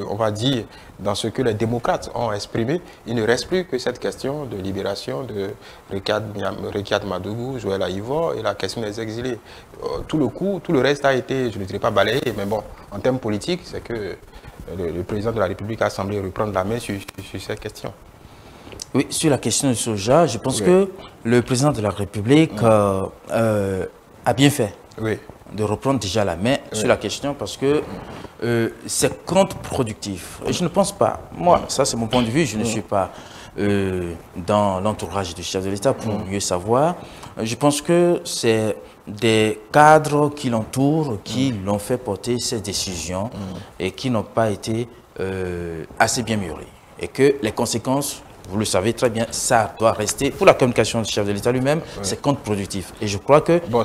on va dire, dans ce que les démocrates ont exprimé, il ne reste plus que cette question de libération de Rekiat Madougou, Joël Aïvo et la question des exilés. Tout le reste a été, je ne dirais pas balayé, mais bon, en termes politiques, c'est que le président de la République a semblé reprendre la main sur cette question. Oui, sur la question du soja, je pense que le président de la République a bien fait. Oui. De reprendre déjà la main sur la question, parce que c'est contre-productif. Et je ne pense pas, moi, ça c'est mon point de vue, je ne suis pas dans l'entourage du chef de l'État pour mieux savoir. Je pense que c'est des cadres qui l'entourent, qui l'ont fait porter ces décisions et qui n'ont pas été assez bien mûris. Et que les conséquences vous le savez très bien, ça doit rester, pour la communication du chef de l'État lui-même, c'est contre-productif. Et je crois que bon,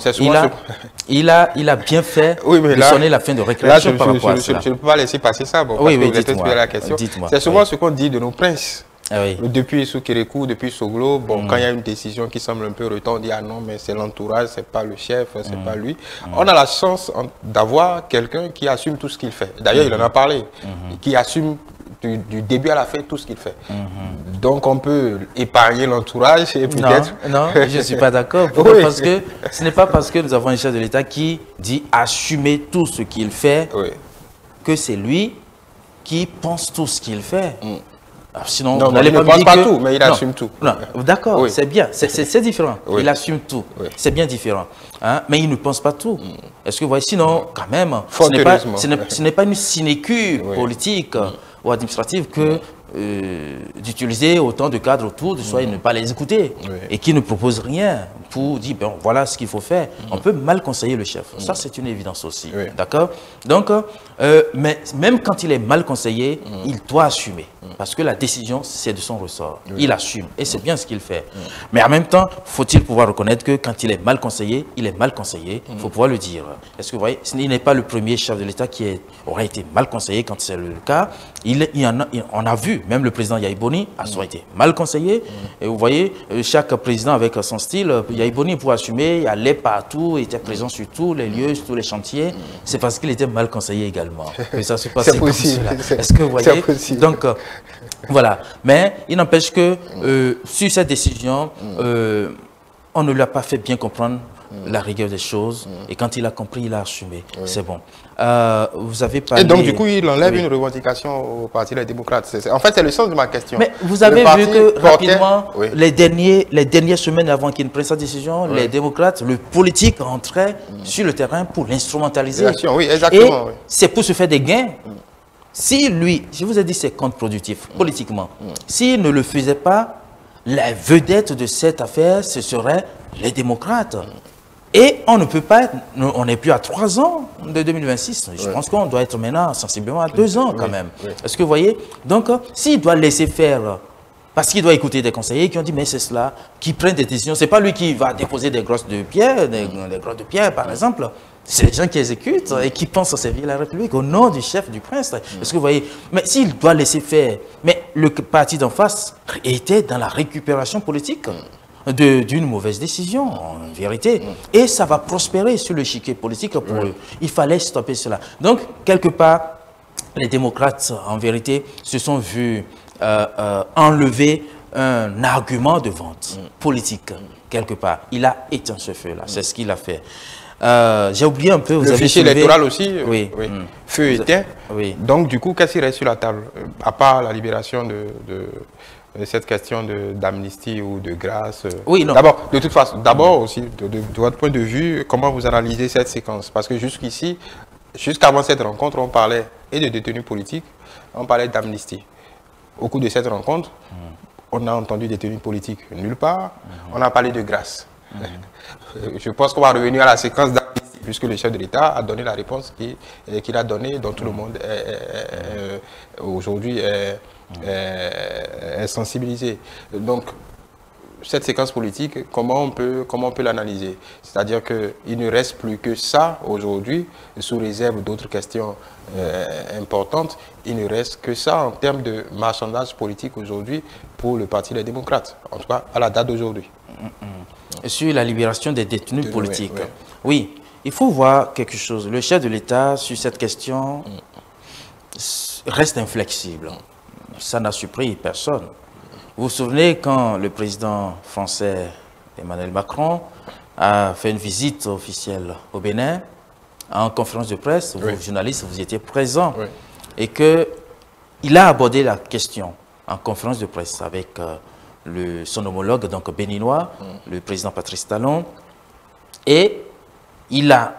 il a bien fait de sonner la fin de récréation par rapport à cela. Je ne peux pas laisser passer ça, bon, oui, parce que vous êtes la question. C'est souvent ce qu'on dit de nos princes. Ah oui. Depuis Soukérékou, depuis Soglo, bon, quand il y a une décision qui semble un peu retard, on dit ah non, mais c'est l'entourage, c'est pas le chef, c'est pas lui. On a la chance d'avoir quelqu'un qui assume tout ce qu'il fait. D'ailleurs, il en a parlé, qui assume du début à la fin tout ce qu'il fait. Donc on peut épargner l'entourage et peut-être... Non, je ne suis pas d'accord. Oui. Parce que ce n'est pas parce que nous avons un chef de l'État qui dit assumer tout ce qu'il fait que c'est lui qui pense tout ce qu'il fait. Sinon, non, il ne pense pas tout, mais il assume tout. D'accord, c'est bien, c'est différent. Il assume tout, c'est bien différent. Hein? Mais il ne pense pas tout. Est-ce que vous voyez, sinon, quand même, ce n'est pas une sinécure politique ou administrative que d'utiliser autant de cadres autour de soi et ne pas les écouter et qui ne proposent rien pour dire, bon, voilà ce qu'il faut faire. On peut mal conseiller le chef. Ça, c'est une évidence aussi. D'accord? Donc, mais même quand il est mal conseillé, il doit assumer. Parce que la décision, c'est de son ressort. Il assume. Et c'est bien ce qu'il fait. Mais en même temps, faut-il pouvoir reconnaître que quand il est mal conseillé, il est mal conseillé. Il faut pouvoir le dire. Est-ce que vous voyez, il n'est pas le premier chef de l'État qui aurait été mal conseillé quand c'est le cas. On a vu, même le président Yahi Boni a souvent été mal conseillé. Et vous voyez, chaque président avec son style, Yahi Boni, pour assumer, il allait partout, il était présent sur tous les lieux, sur tous les chantiers. C'est parce qu'il était mal conseillé également. Que ça se passe comme cela. Est-ce que vous voyez? Donc, voilà. Mais il n'empêche que sur cette décision, on ne lui a pas fait bien comprendre la rigueur des choses. Et quand il a compris, il a assumé. C'est bon. Vous avez parlé... Et donc, du coup, il enlève une revendication au Parti des démocrates. En fait, c'est le sens de ma question. Mais vous avez vu que rapidement, les dernières semaines avant qu'il ne prenne sa décision, les démocrates, le politique rentrait sur le terrain pour l'instrumentaliser. Oui, exactement. Et c'est pour se faire des gains. Si lui, je vous ai dit c'est contre-productif politiquement, s'il ne le faisait pas, la vedette de cette affaire, ce serait les démocrates. Et on ne peut pas, on n'est plus à 3 ans de 2026. Je pense qu'on doit être maintenant sensiblement à 2 ans quand même. Est-ce que vous voyez? Donc, s'il doit laisser faire, parce qu'il doit écouter des conseillers qui ont dit, mais c'est cela, qui prennent des décisions. Ce n'est pas lui qui va déposer des grosses de pierre, des grosses de pierre par exemple. C'est les gens qui exécutent et qui pensent servir la République au nom du chef du prince. Est-ce que vous voyez? Mais s'il doit laisser faire, mais le parti d'en face était dans la récupération politique d'une mauvaise décision, en vérité. Et ça va prospérer sur le chiquet politique pour eux. Il fallait stopper cela. Donc, quelque part, les démocrates, en vérité, se sont vus enlever un argument de vente politique, quelque part. Il a éteint ce feu-là. C'est ce qu'il a fait. J'ai oublié un peu, vous avez fichier soulevé... électoral aussi, feu éteint. Donc, du coup, qu'est-ce qui reste sur la table? À part la libération de cette question d'amnistie ou de grâce. D'abord, de toute façon, aussi, de votre point de vue, comment vous analysez cette séquence? Parce que jusqu'ici, jusqu'avant cette rencontre, on parlait et de détenus politiques, on parlait d'amnistie. Au cours de cette rencontre, on a entendu détenus politiques nulle part, on a parlé de grâce. Je pense qu'on va revenir à la séquence d'amnistie, puisque le chef de l'État a donné la réponse qu'il a donnée, dont tout le monde aujourd'hui est sensibilisé. Donc, cette séquence politique, comment on peut l'analyser? C'est-à-dire qu'il ne reste plus que ça aujourd'hui, sous réserve d'autres questions importantes, il ne reste que ça en termes de marchandage politique aujourd'hui pour le Parti des démocrates, en tout cas à la date d'aujourd'hui. Sur la libération des détenus politiques. Oui, il faut voir quelque chose. Le chef de l'État, sur cette question, reste inflexible. Ça n'a surpris personne. Vous vous souvenez quand le président français Emmanuel Macron a fait une visite officielle au Bénin, en conférence de presse, vous, journalistes, vous étiez présents, et qu'il a abordé la question en conférence de presse avec son homologue donc béninois, le président Patrice Talon, et il a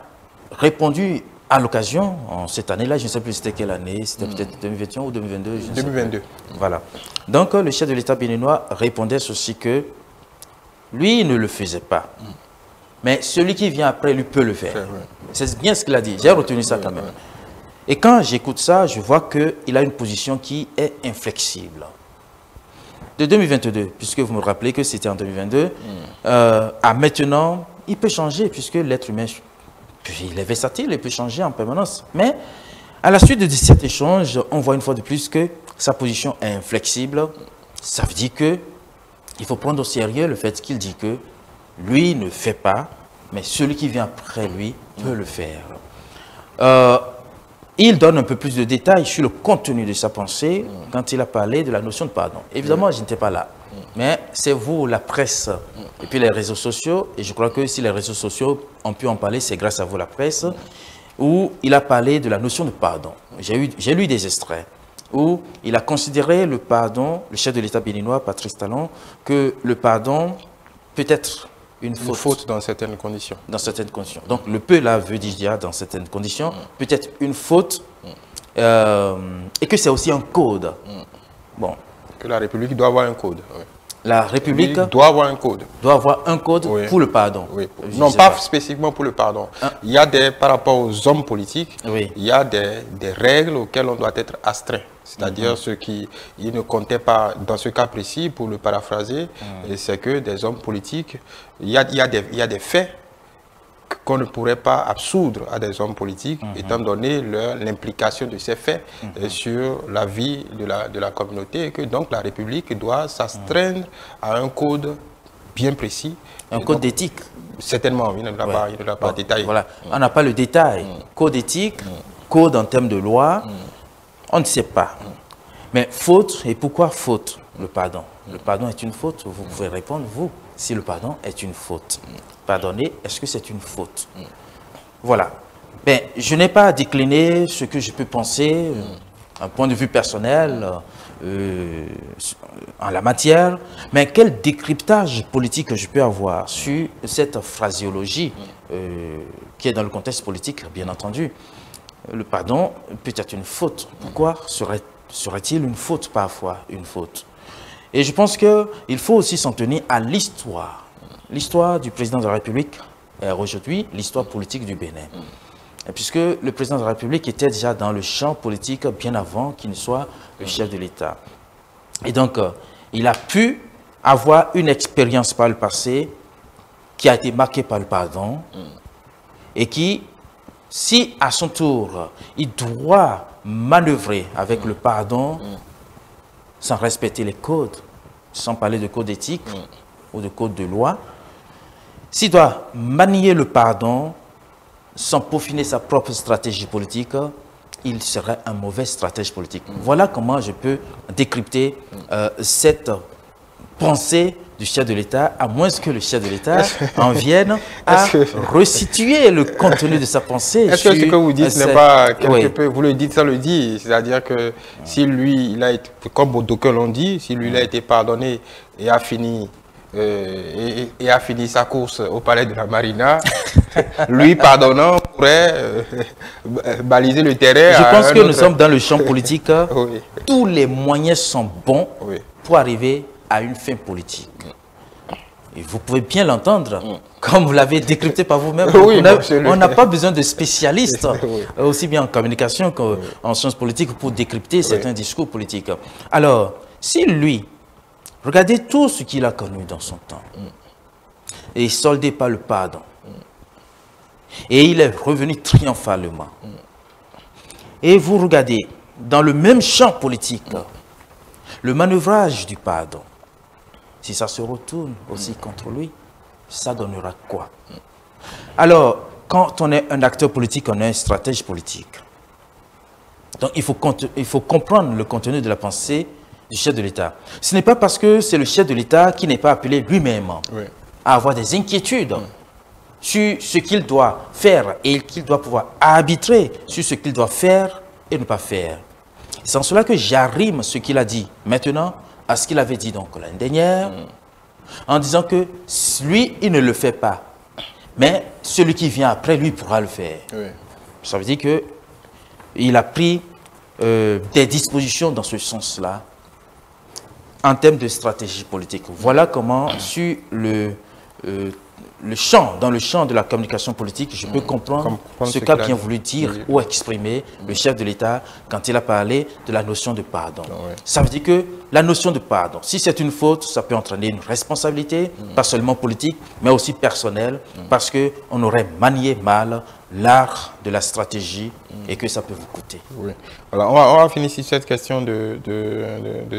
répondu à l'occasion, en cette année-là, je ne sais plus c'était quelle année, c'était peut-être 2021 ou 2022. 2022. Voilà. Donc le chef de l'État béninois répondait ceci que lui, il ne le faisait pas. Mais celui qui vient après, lui peut le faire. C'est bien ce qu'il a dit. J'ai retenu ça quand même. Et quand j'écoute ça, je vois qu'il a une position qui est inflexible. de 2022, puisque vous me rappelez que c'était en 2022, à maintenant, il peut changer, puisque l'être humain, il est versatile, il peut changer en permanence. Mais à la suite de cet échange, on voit une fois de plus que sa position est inflexible. Ça veut dire qu'il faut prendre au sérieux le fait qu'il dit que lui ne fait pas, mais celui qui vient après lui peut le faire. Il donne un peu plus de détails sur le contenu de sa pensée quand il a parlé de la notion de pardon. Évidemment, je n'étais pas là, mais c'est vous, la presse, et puis les réseaux sociaux, et je crois que si les réseaux sociaux ont pu en parler, c'est grâce à vous, la presse, où il a parlé de la notion de pardon. J'ai lu des extraits où il a considéré le pardon, le chef de l'État béninois, Patrice Talon, que le pardon peut être une faute dans certaines conditions. Dans certaines conditions. Donc le peu là veut dire dans certaines conditions, peut-être une faute, et que c'est aussi un code. Bon. Que la République doit avoir un code. Oui. La République doit avoir un code. Doit avoir un code pour le pardon. Oui. Non, pas spécifiquement pour le pardon. Il y a par rapport aux hommes politiques, il y a des règles auxquelles on doit être astreint. C'est-à-dire ceux qui ne comptaient pas, dans ce cas précis, pour le paraphraser, c'est que des hommes politiques, il y a des faits qu'on ne pourrait pas absoudre à des hommes politiques, étant donné l'implication de ces faits sur la vie de la communauté, et que donc la République doit s'astreindre à un code bien précis. Un code d'éthique. Certainement, il ne l'a pas détaillé. Voilà. On n'a pas le détail. Code éthique, code en termes de loi, on ne sait pas. Mais faute, et pourquoi faute? Le pardon. Le pardon est une faute? Vous pouvez répondre, vous, si le pardon est une faute. Pardonner, est-ce que c'est une faute? Voilà. Ben, je n'ai pas décliné ce que je peux penser, un point de vue personnel, en la matière, mais quel décryptage politique je peux avoir sur cette phraséologie qui est dans le contexte politique, bien entendu. Le pardon peut être une faute. Pourquoi serait-il une faute parfois, une faute? Et je pense qu'il faut aussi s'en tenir à l'histoire. L'histoire du président de la République est aujourd'hui l'histoire politique du Bénin. Et puisque le président de la République était déjà dans le champ politique bien avant qu'il ne soit le chef de l'État. Et donc, il a pu avoir une expérience par le passé qui a été marquée par le pardon et qui, si à son tour, il doit manœuvrer avec le pardon sans respecter les codes, sans parler de code éthique ou de code de loi, s'il doit manier le pardon sans peaufiner sa propre stratégie politique, il serait un mauvais stratège politique. Voilà comment je peux décrypter cette pensée du chef de l'État, à moins que le chef de l'État en vienne à resituer le contenu de sa pensée. Est-ce que ce que vous dites n'est pas quelque peu, vous le dites, ça le dit, c'est-à-dire que si lui, il a été, comme beaucoup d'aucuns l'ont dit, si lui, il a été pardonné et a fini sa course au palais de la Marina, lui, pardonnant, pourrait baliser le terrain. Je pense que nous sommes dans le champ politique. Tous les moyens sont bons pour arriver à une fin politique. Et vous pouvez bien l'entendre, comme vous l'avez décrypté par vous-même. On n'a pas besoin de spécialistes, aussi bien en communication qu'en sciences politiques, pour décrypter certains discours politiques. Alors, si lui, regardez tout ce qu'il a connu dans son temps, et soldé par le pardon, et il est revenu triomphalement. Et vous regardez, dans le même champ politique, le manœuvrage du pardon, si ça se retourne aussi contre lui, ça donnera quoi? Alors, quand on est un acteur politique, on est un stratège politique. Donc, il faut comprendre le contenu de la pensée du chef de l'État. Ce n'est pas parce que c'est le chef de l'État qui n'est pas appelé lui-même à avoir des inquiétudes sur ce qu'il doit faire et qu'il doit pouvoir arbitrer sur ce qu'il doit faire et ne pas faire. C'est en cela que j'arrime ce qu'il a dit maintenant à ce qu'il avait dit donc l'année dernière, en disant que lui, il ne le fait pas, mais celui qui vient après lui pourra le faire. Ça veut dire qu'il a pris des dispositions dans ce sens-là, en termes de stratégie politique. Voilà comment, sur dans le champ de la communication politique, je peux comprendre ce qu'a bien voulu dire ou exprimer le chef de l'État quand il a parlé de la notion de pardon. Ça veut dire que la notion de pardon, si c'est une faute, ça peut entraîner une responsabilité, pas seulement politique, mais aussi personnelle, parce qu'on aurait manié mal l'art de la stratégie et que ça peut vous coûter. Oui. Voilà, on va finir sur cette question de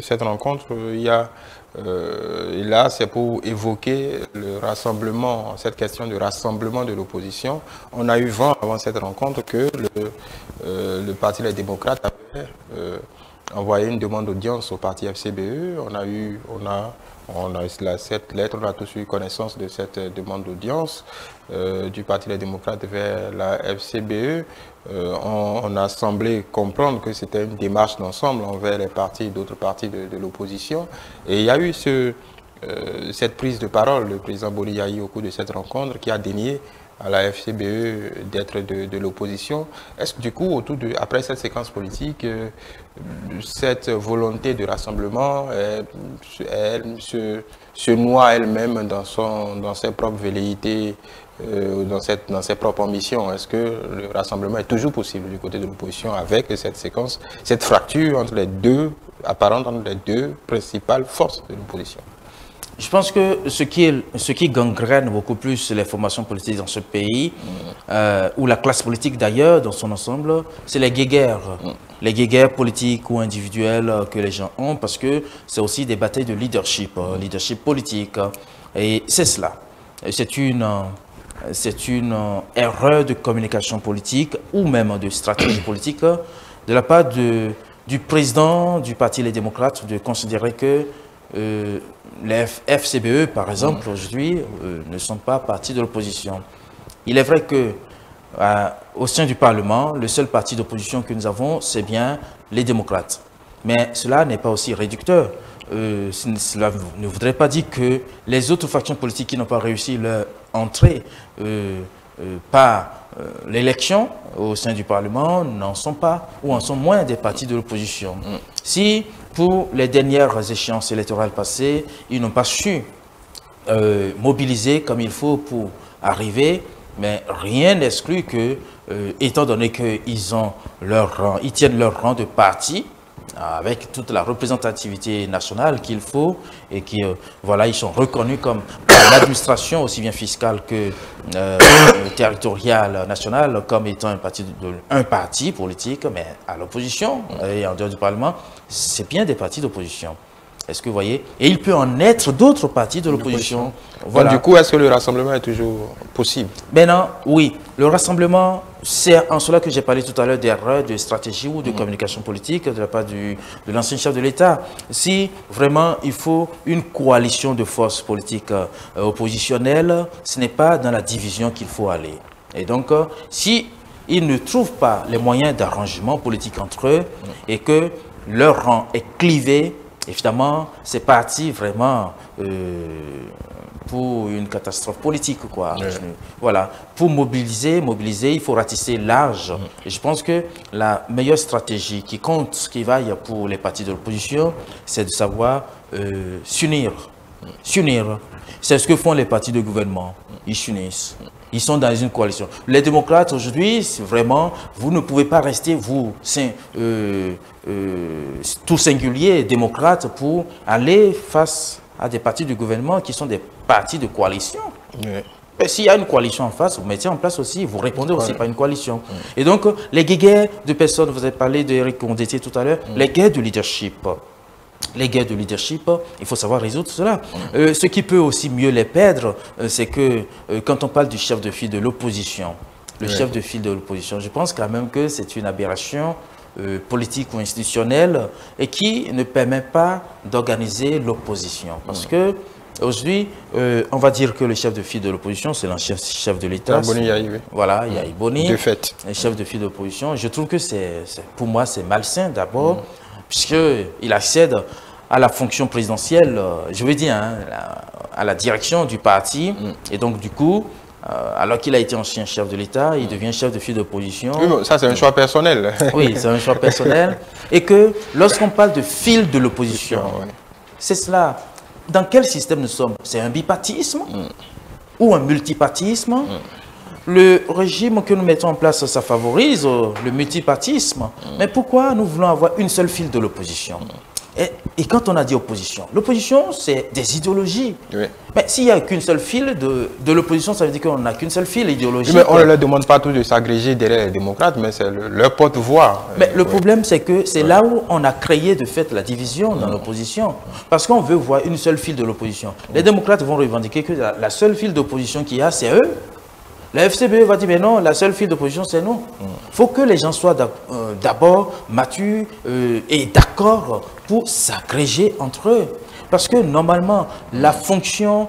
cette rencontre. Il y a, et là, c'est pour évoquer le rassemblement, cette question de rassemblement de l'opposition. On a eu vent avant cette rencontre que le Parti des démocrates avait envoyé une demande d'audience au parti FCBE. Cette lettre, on a tous eu connaissance de cette demande d'audience du Parti des démocrates vers la FCBE. On a semblé comprendre que c'était une démarche d'ensemble envers les partis, d'autres partis de l'opposition. Et il y a eu cette prise de parole, le président Boni-Yayi, au cours de cette rencontre, qui a dénié à la FCBE d'être de l'opposition. Est-ce que du coup, après cette séquence politique, cette volonté de rassemblement, elle se noie elle-même dans ses propres velléités, dans ses propres ambitions? Est-ce que le rassemblement est toujours possible du côté de l'opposition avec cette séquence, cette fracture entre les deux, apparente entre les deux principales forces de l'opposition? Je pense que ce qui gangrène beaucoup plus les formations politiques dans ce pays, ou la classe politique d'ailleurs dans son ensemble, c'est les guéguerres. Les guéguerres politiques ou individuelles que les gens ont, parce que c'est aussi des batailles de leadership, leadership politique. Et c'est cela. C'est une erreur de communication politique ou même de stratégie politique de la part du président du Parti Les Démocrates de considérer que les FCBE, par exemple, aujourd'hui, ne sont pas partis de l'opposition. Il est vrai que au sein du Parlement, le seul parti d'opposition que nous avons, c'est bien les démocrates. Mais cela n'est pas aussi réducteur. Cela ne voudrait pas dire que les autres factions politiques qui n'ont pas réussi leur entrée par l'élection au sein du Parlement n'en sont pas ou en sont moins des partis de l'opposition. Si pour les dernières échéances électorales passées, ils n'ont pas su mobiliser comme il faut pour arriver, mais rien n'exclut que, étant donné qu'ils ils tiennent leur rang de parti, avec toute la représentativité nationale qu'il faut et qui, voilà, ils sont reconnus comme l'administration aussi bien fiscale que territoriale nationale comme étant un parti politique, mais à l'opposition et en dehors du Parlement, c'est bien des partis d'opposition. Est-ce que vous voyez? Et il peut en être d'autres partis de l'opposition. Voilà. Donc, du coup, est-ce que le rassemblement est toujours possible? Maintenant, oui. Le rassemblement, c'est en cela que j'ai parlé tout à l'heure d'erreurs de stratégie ou de communication politique de la part de l'ancien chef de l'État. Si vraiment il faut une coalition de forces politiques oppositionnelles, ce n'est pas dans la division qu'il faut aller. Et donc, si ils ne trouvent pas les moyens d'arrangement politique entre eux et que leur rang est clivé, évidemment, c'est parti vraiment pour une catastrophe politique, quoi. Voilà. Pour mobiliser, il faut ratisser large. Et je pense que la meilleure stratégie qui compte, qui vaille pour les partis de l'opposition, c'est de savoir s'unir. S'unir. C'est ce que font les partis de gouvernement. Ils s'unissent. Ils sont dans une coalition. Les démocrates, aujourd'hui, vraiment, vous ne pouvez pas rester, vous, tout singulier, démocrate, pour aller face à des partis du gouvernement qui sont des partis de coalition. Et s'il y a une coalition en face, vous mettez en place aussi, vous répondez aussi par une coalition. Et donc, les guerres de personnes, vous avez parlé d'Éric Condétier tout à l'heure, les guerres de leadership. Les guerres de leadership, il faut savoir résoudre cela. Ce qui peut aussi mieux les perdre, c'est que quand on parle du chef de file de l'opposition, le chef de file de l'opposition, je pense quand même que c'est une aberration politique ou institutionnelle et qui ne permet pas d'organiser l'opposition. Parce que aujourd'hui, on va dire que le chef de file de l'opposition, c'est l'ancien chef de l'État. Voilà, Yayi Boni, de fait. Le chef de file de l'opposition. Je trouve que pour moi, c'est malsain d'abord. Puisqu'il accède à la fonction présidentielle, je veux dire, hein, à la direction du parti. Et donc, du coup, alors qu'il a été ancien chef de l'État, il devient chef de file d'opposition. Oui, ça, c'est un choix personnel. Oui, c'est un choix personnel. Et que lorsqu'on parle de file de l'opposition, c'est cela. Dans quel système nous sommes? C'est un bipartisme. ou un multipartisme. Le régime que nous mettons en place, ça favorise le multipartisme. Mais pourquoi nous voulons avoir une seule file de l'opposition? Et quand on a dit opposition, l'opposition, c'est des idéologies. Oui. Mais s'il n'y a qu'une seule file de l'opposition, ça veut dire qu'on n'a qu'une seule file idéologique. Oui, mais on ne leur demande pas tous de s'agréger derrière les démocrates, mais c'est leur porte-voix. Mais le problème, c'est que c'est là où on a créé de fait la division dans l'opposition. Parce qu'on veut voir une seule file de l'opposition. Les démocrates vont revendiquer que la seule file d'opposition qu'il y a, c'est eux. La FCBE va dire, mais non, la seule file d'opposition, c'est nous. Il faut que les gens soient d'abord matures et d'accord pour s'agréger entre eux. Parce que normalement, la fonction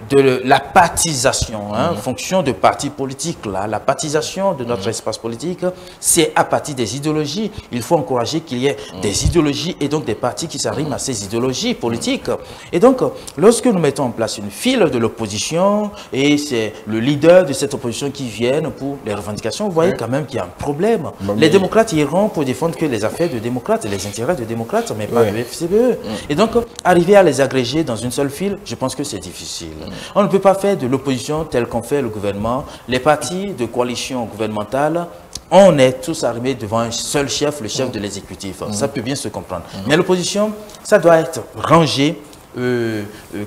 de la partisation, fonction de parti politique, la partisation de notre espace politique, c'est à partir des idéologies. Il faut encourager qu'il y ait des idéologies et donc des partis qui s'arriment à ces idéologies politiques. Et donc, lorsque nous mettons en place une file de l'opposition et c'est le leader de cette opposition qui vient pour les revendications, vous voyez quand même qu'il y a un problème. Les démocrates iront pour défendre que les affaires de démocrates et les intérêts de démocrates, mais pas le FCBE. Et donc, arriver à les agréger dans une seule file, je pense que c'est difficile. On ne peut pas faire de l'opposition telle qu'on fait le gouvernement. Les partis de coalition gouvernementale, on est tous arrimés devant un seul chef, le chef de l'exécutif. Ça peut bien se comprendre. Mais l'opposition, ça doit être rangé,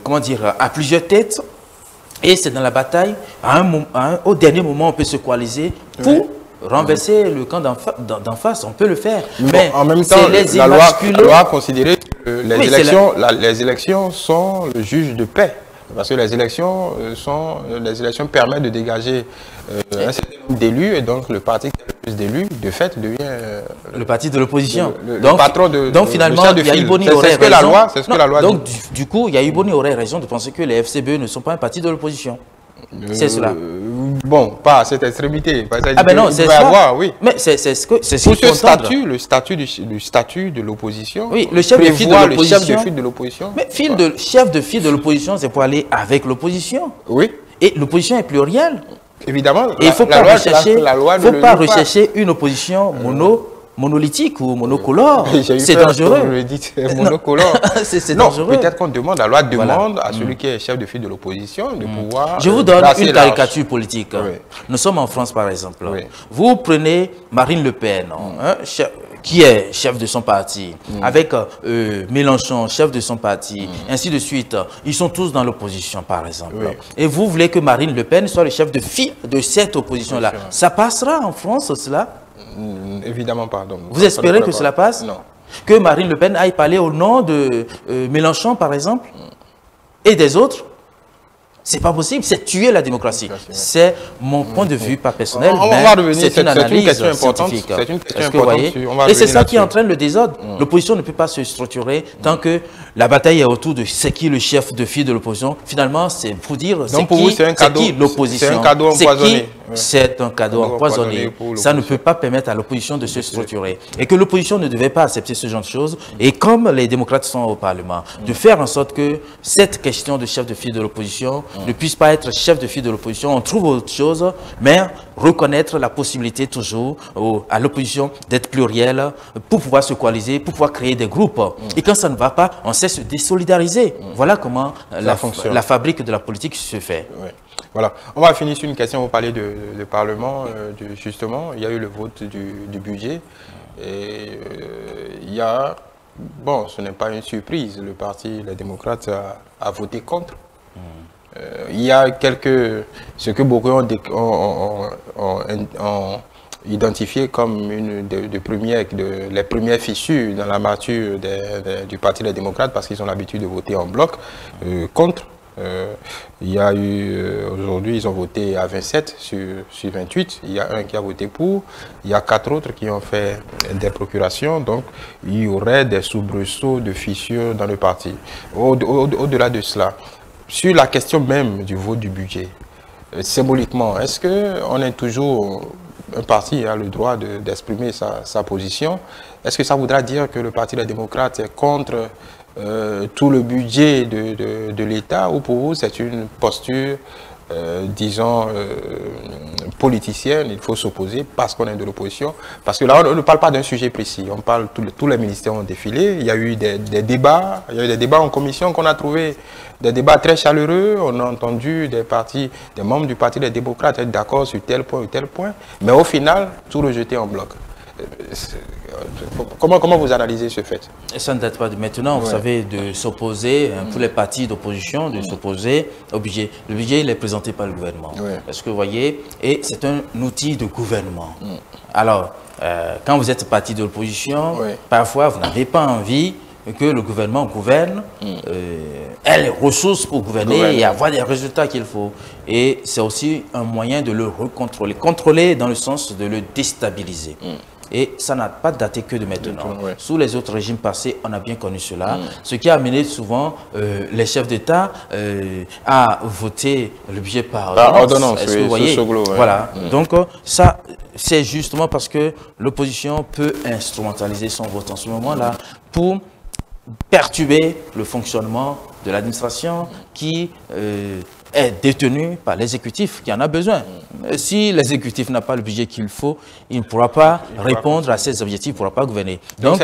comment dire, à plusieurs têtes. Et c'est dans la bataille, au dernier moment, on peut se coaliser pour renverser le camp d'en face. On peut le faire. Mais en même temps, la loi a considéré que les élections sont le juge de paix. Parce que les élections permettent de dégager un certain nombre d'élus et donc le parti qui a le plus d'élus, de fait, devient le parti de l'opposition. Le patron de donc finalement, il y a Iboni aurait raison. C'est ce que la loi dit. Donc du coup, il y a Iboni aurait raison de penser que les FCBE ne sont pas un parti de l'opposition. C'est cela. Bon, pas à cette extrémité. Ah ben non, c'est ça. Oui. Mais c'est ce que c'est pour ce statut, le statut de l'opposition. Oui, le chef de file de l'opposition. Mais chef de file de l'opposition, c'est pour aller avec l'opposition. Oui. Et l'opposition est plurielle. Évidemment. Et il ne faut pas rechercher une opposition monolithique ou monocolore. C'est dangereux. Vous le dites, monocolore. C'est dangereux. Peut-être qu'on demande, la loi demande à celui qui est chef de file de l'opposition de pouvoir... Je vous donne une caricature politique. Oui. Nous sommes en France, par exemple. Oui. Vous prenez Marine Le Pen, qui est chef de son parti, avec Mélenchon, chef de son parti, ainsi de suite. Ils sont tous dans l'opposition, par exemple. Oui. Et vous voulez que Marine Le Pen soit le chef de file de cette opposition-là. Ça passera en France, cela? Évidemment pas. Donc, vous espérez que cela passe? Non. Que Marine Le Pen aille parler au nom de Mélenchon, par exemple, et des autres? C'est pas possible, c'est tuer la démocratie. C'est mon point de vue, pas personnel, mais c'est une analyse scientifique. C'est une question importante. Et c'est ça qui entraîne le désordre. L'opposition ne peut pas se structurer tant que la bataille est autour de c'est qui le chef de file de l'opposition. Finalement, c'est pour dire c'est qui l'opposition. C'est un cadeau empoisonné. C'est un cadeau empoisonné. Ça ne peut pas permettre à l'opposition de se structurer. Et que l'opposition ne devait pas accepter ce genre de choses. Et comme les démocrates sont au Parlement, de faire en sorte que cette question de chef de file de l'opposition ne puisse pas être chef de file de l'opposition. On trouve autre chose, mais reconnaître la possibilité toujours à l'opposition d'être plurielle pour pouvoir se coaliser, pour pouvoir créer des groupes. Et quand ça ne va pas, on sait se désolidariser. Voilà comment la fabrique de la politique se fait. Oui. Voilà. On va finir sur une question. Vous parlez de Parlement, justement. Il y a eu le vote du budget. Et il y a... Bon, ce n'est pas une surprise. Le parti, les démocrates, a voté contre. Il y a ce que beaucoup ont identifié comme une des premières fissures dans la mâture du Parti des démocrates parce qu'ils ont l'habitude de voter en bloc contre. Il y a eu, aujourd'hui, ils ont voté à 27 sur 28. Il y a un qui a voté pour. Il y a 4 autres qui ont fait des procurations. Donc, il y aurait des soubresauts de fissures dans le parti. Au-delà de cela, sur la question même du vote du budget, symboliquement, est-ce qu'on est toujours... Un parti a le droit d'exprimer sa position. Est-ce que ça voudra dire que le Parti des démocrates est contre tout le budget de l'État ou pour vous c'est une posture disons, politicienne, il faut s'opposer parce qu'on est de l'opposition. Parce que là, on ne parle pas d'un sujet précis. On parle, tous les ministères ont défilé. Il y a eu des débats. Il y a eu des débats en commission qu'on a trouvé des débats très chaleureux. On a entendu des membres du Parti des démocrates être d'accord sur tel point ou tel point. Mais au final, tout rejeté en bloc. Comment vous analysez ce fait? Ça ne date pas de maintenant, vous savez, de s'opposer, tous les partis d'opposition, de s'opposer au budget. Le budget, il est présenté par le gouvernement. Parce que vous voyez, et c'est un outil de gouvernement. Alors, quand vous êtes parti de l'opposition, parfois, vous n'avez pas envie que le gouvernement gouverne, ait les ressources pour gouverner et avoir des résultats qu'il faut. Et c'est aussi un moyen de le recontrôler. Contrôler dans le sens de le déstabiliser. Et ça n'a pas daté que de maintenant. Sous les autres régimes passés, on a bien connu cela. Ce qui a amené souvent les chefs d'État à voter le budget par ordonnance. Est-ce que vous voyez? Voilà. Donc, ça, c'est justement parce que l'opposition peut instrumentaliser son vote en ce moment-là pour perturber le fonctionnement de l'administration qui est détenu par l'exécutif qui en a besoin. Si l'exécutif n'a pas le budget qu'il faut, il ne pourra pas répondre à ses objectifs, il ne pourra pas gouverner. Donc,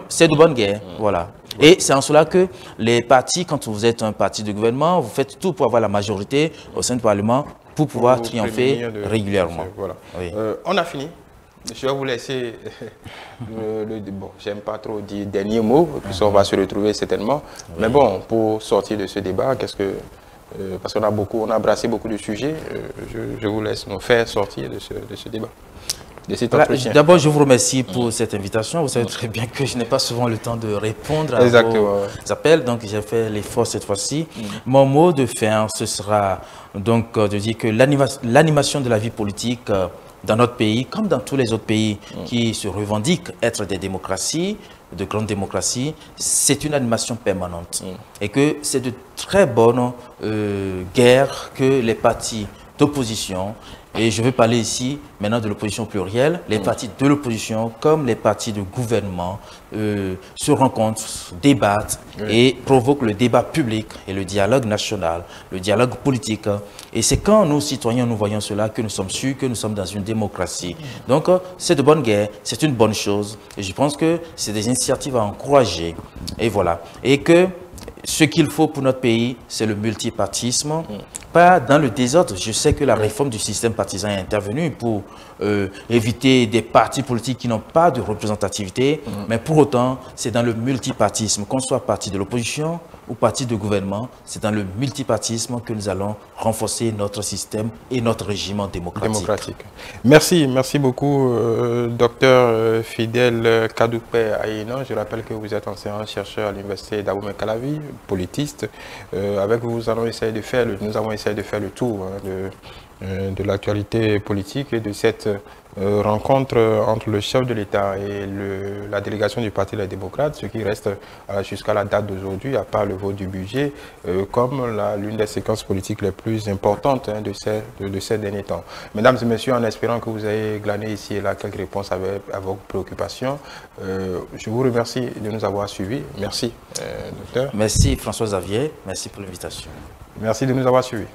c'est de bonne guerre. Voilà. Et c'est en cela que les partis, quand vous êtes un parti de gouvernement, vous faites tout pour avoir la majorité au sein du Parlement pour pouvoir triompher régulièrement. Voilà. On a fini. Je vais vous laisser bon, j'aime pas trop dire dernier mot, puisqu'on va se retrouver certainement. Mais bon, pour sortir de ce débat, qu'est-ce que parce qu'on a brassé beaucoup de sujets, je vous laisse nous faire sortir de ce débat. D'abord, je vous remercie pour cette invitation. Vous savez très bien que je n'ai pas souvent le temps de répondre à vos appels, donc j'ai fait l'effort cette fois-ci. Mon mot de fin, ce sera donc de dire que l'animation de la vie politique dans notre pays, comme dans tous les autres pays qui se revendiquent être des démocraties, de grandes démocraties, c'est une animation permanente. Et que c'est de très bonnes guerres que les partis d'opposition, et je vais parler ici maintenant de l'opposition plurielle, les partis de l'opposition comme les partis de gouvernement se rencontrent, débattent et provoquent le débat public et le dialogue national, le dialogue politique. Et c'est quand nous, citoyens, nous voyons cela que nous sommes sûrs que nous sommes dans une démocratie. Donc, c'est de bonne guerre, c'est une bonne chose. Et je pense que c'est des initiatives à encourager. Et voilà. Et que ce qu'il faut pour notre pays, c'est le multipartisme. Pas dans le désordre. Je sais que la réforme du système partisan est intervenue pour éviter des partis politiques qui n'ont pas de représentativité. Mais pour autant, c'est dans le multipartisme, qu'on soit parti de l'opposition ou parti de gouvernement, c'est dans le multipartisme que nous allons renforcer notre système et notre régime démocratique. Merci beaucoup, docteur Fidèle Kadoupé Aïna. Je rappelle que vous êtes enseignant-chercheur à l'université d'Abomey-Calavi, politiste. Avec vous, nous avons essayé de faire le tour de l'actualité politique et de cette rencontre entre le chef de l'État et la délégation du Parti des démocrates, ce qui reste jusqu'à la date d'aujourd'hui, à part le vote du budget, comme l'une des séquences politiques les plus importantes de ces derniers temps. Mesdames et messieurs, en espérant que vous ayez glané ici et là quelques réponses à vos préoccupations, je vous remercie de nous avoir suivis. Merci, docteur. Merci François Xavier, merci pour l'invitation. Merci de nous avoir suivis.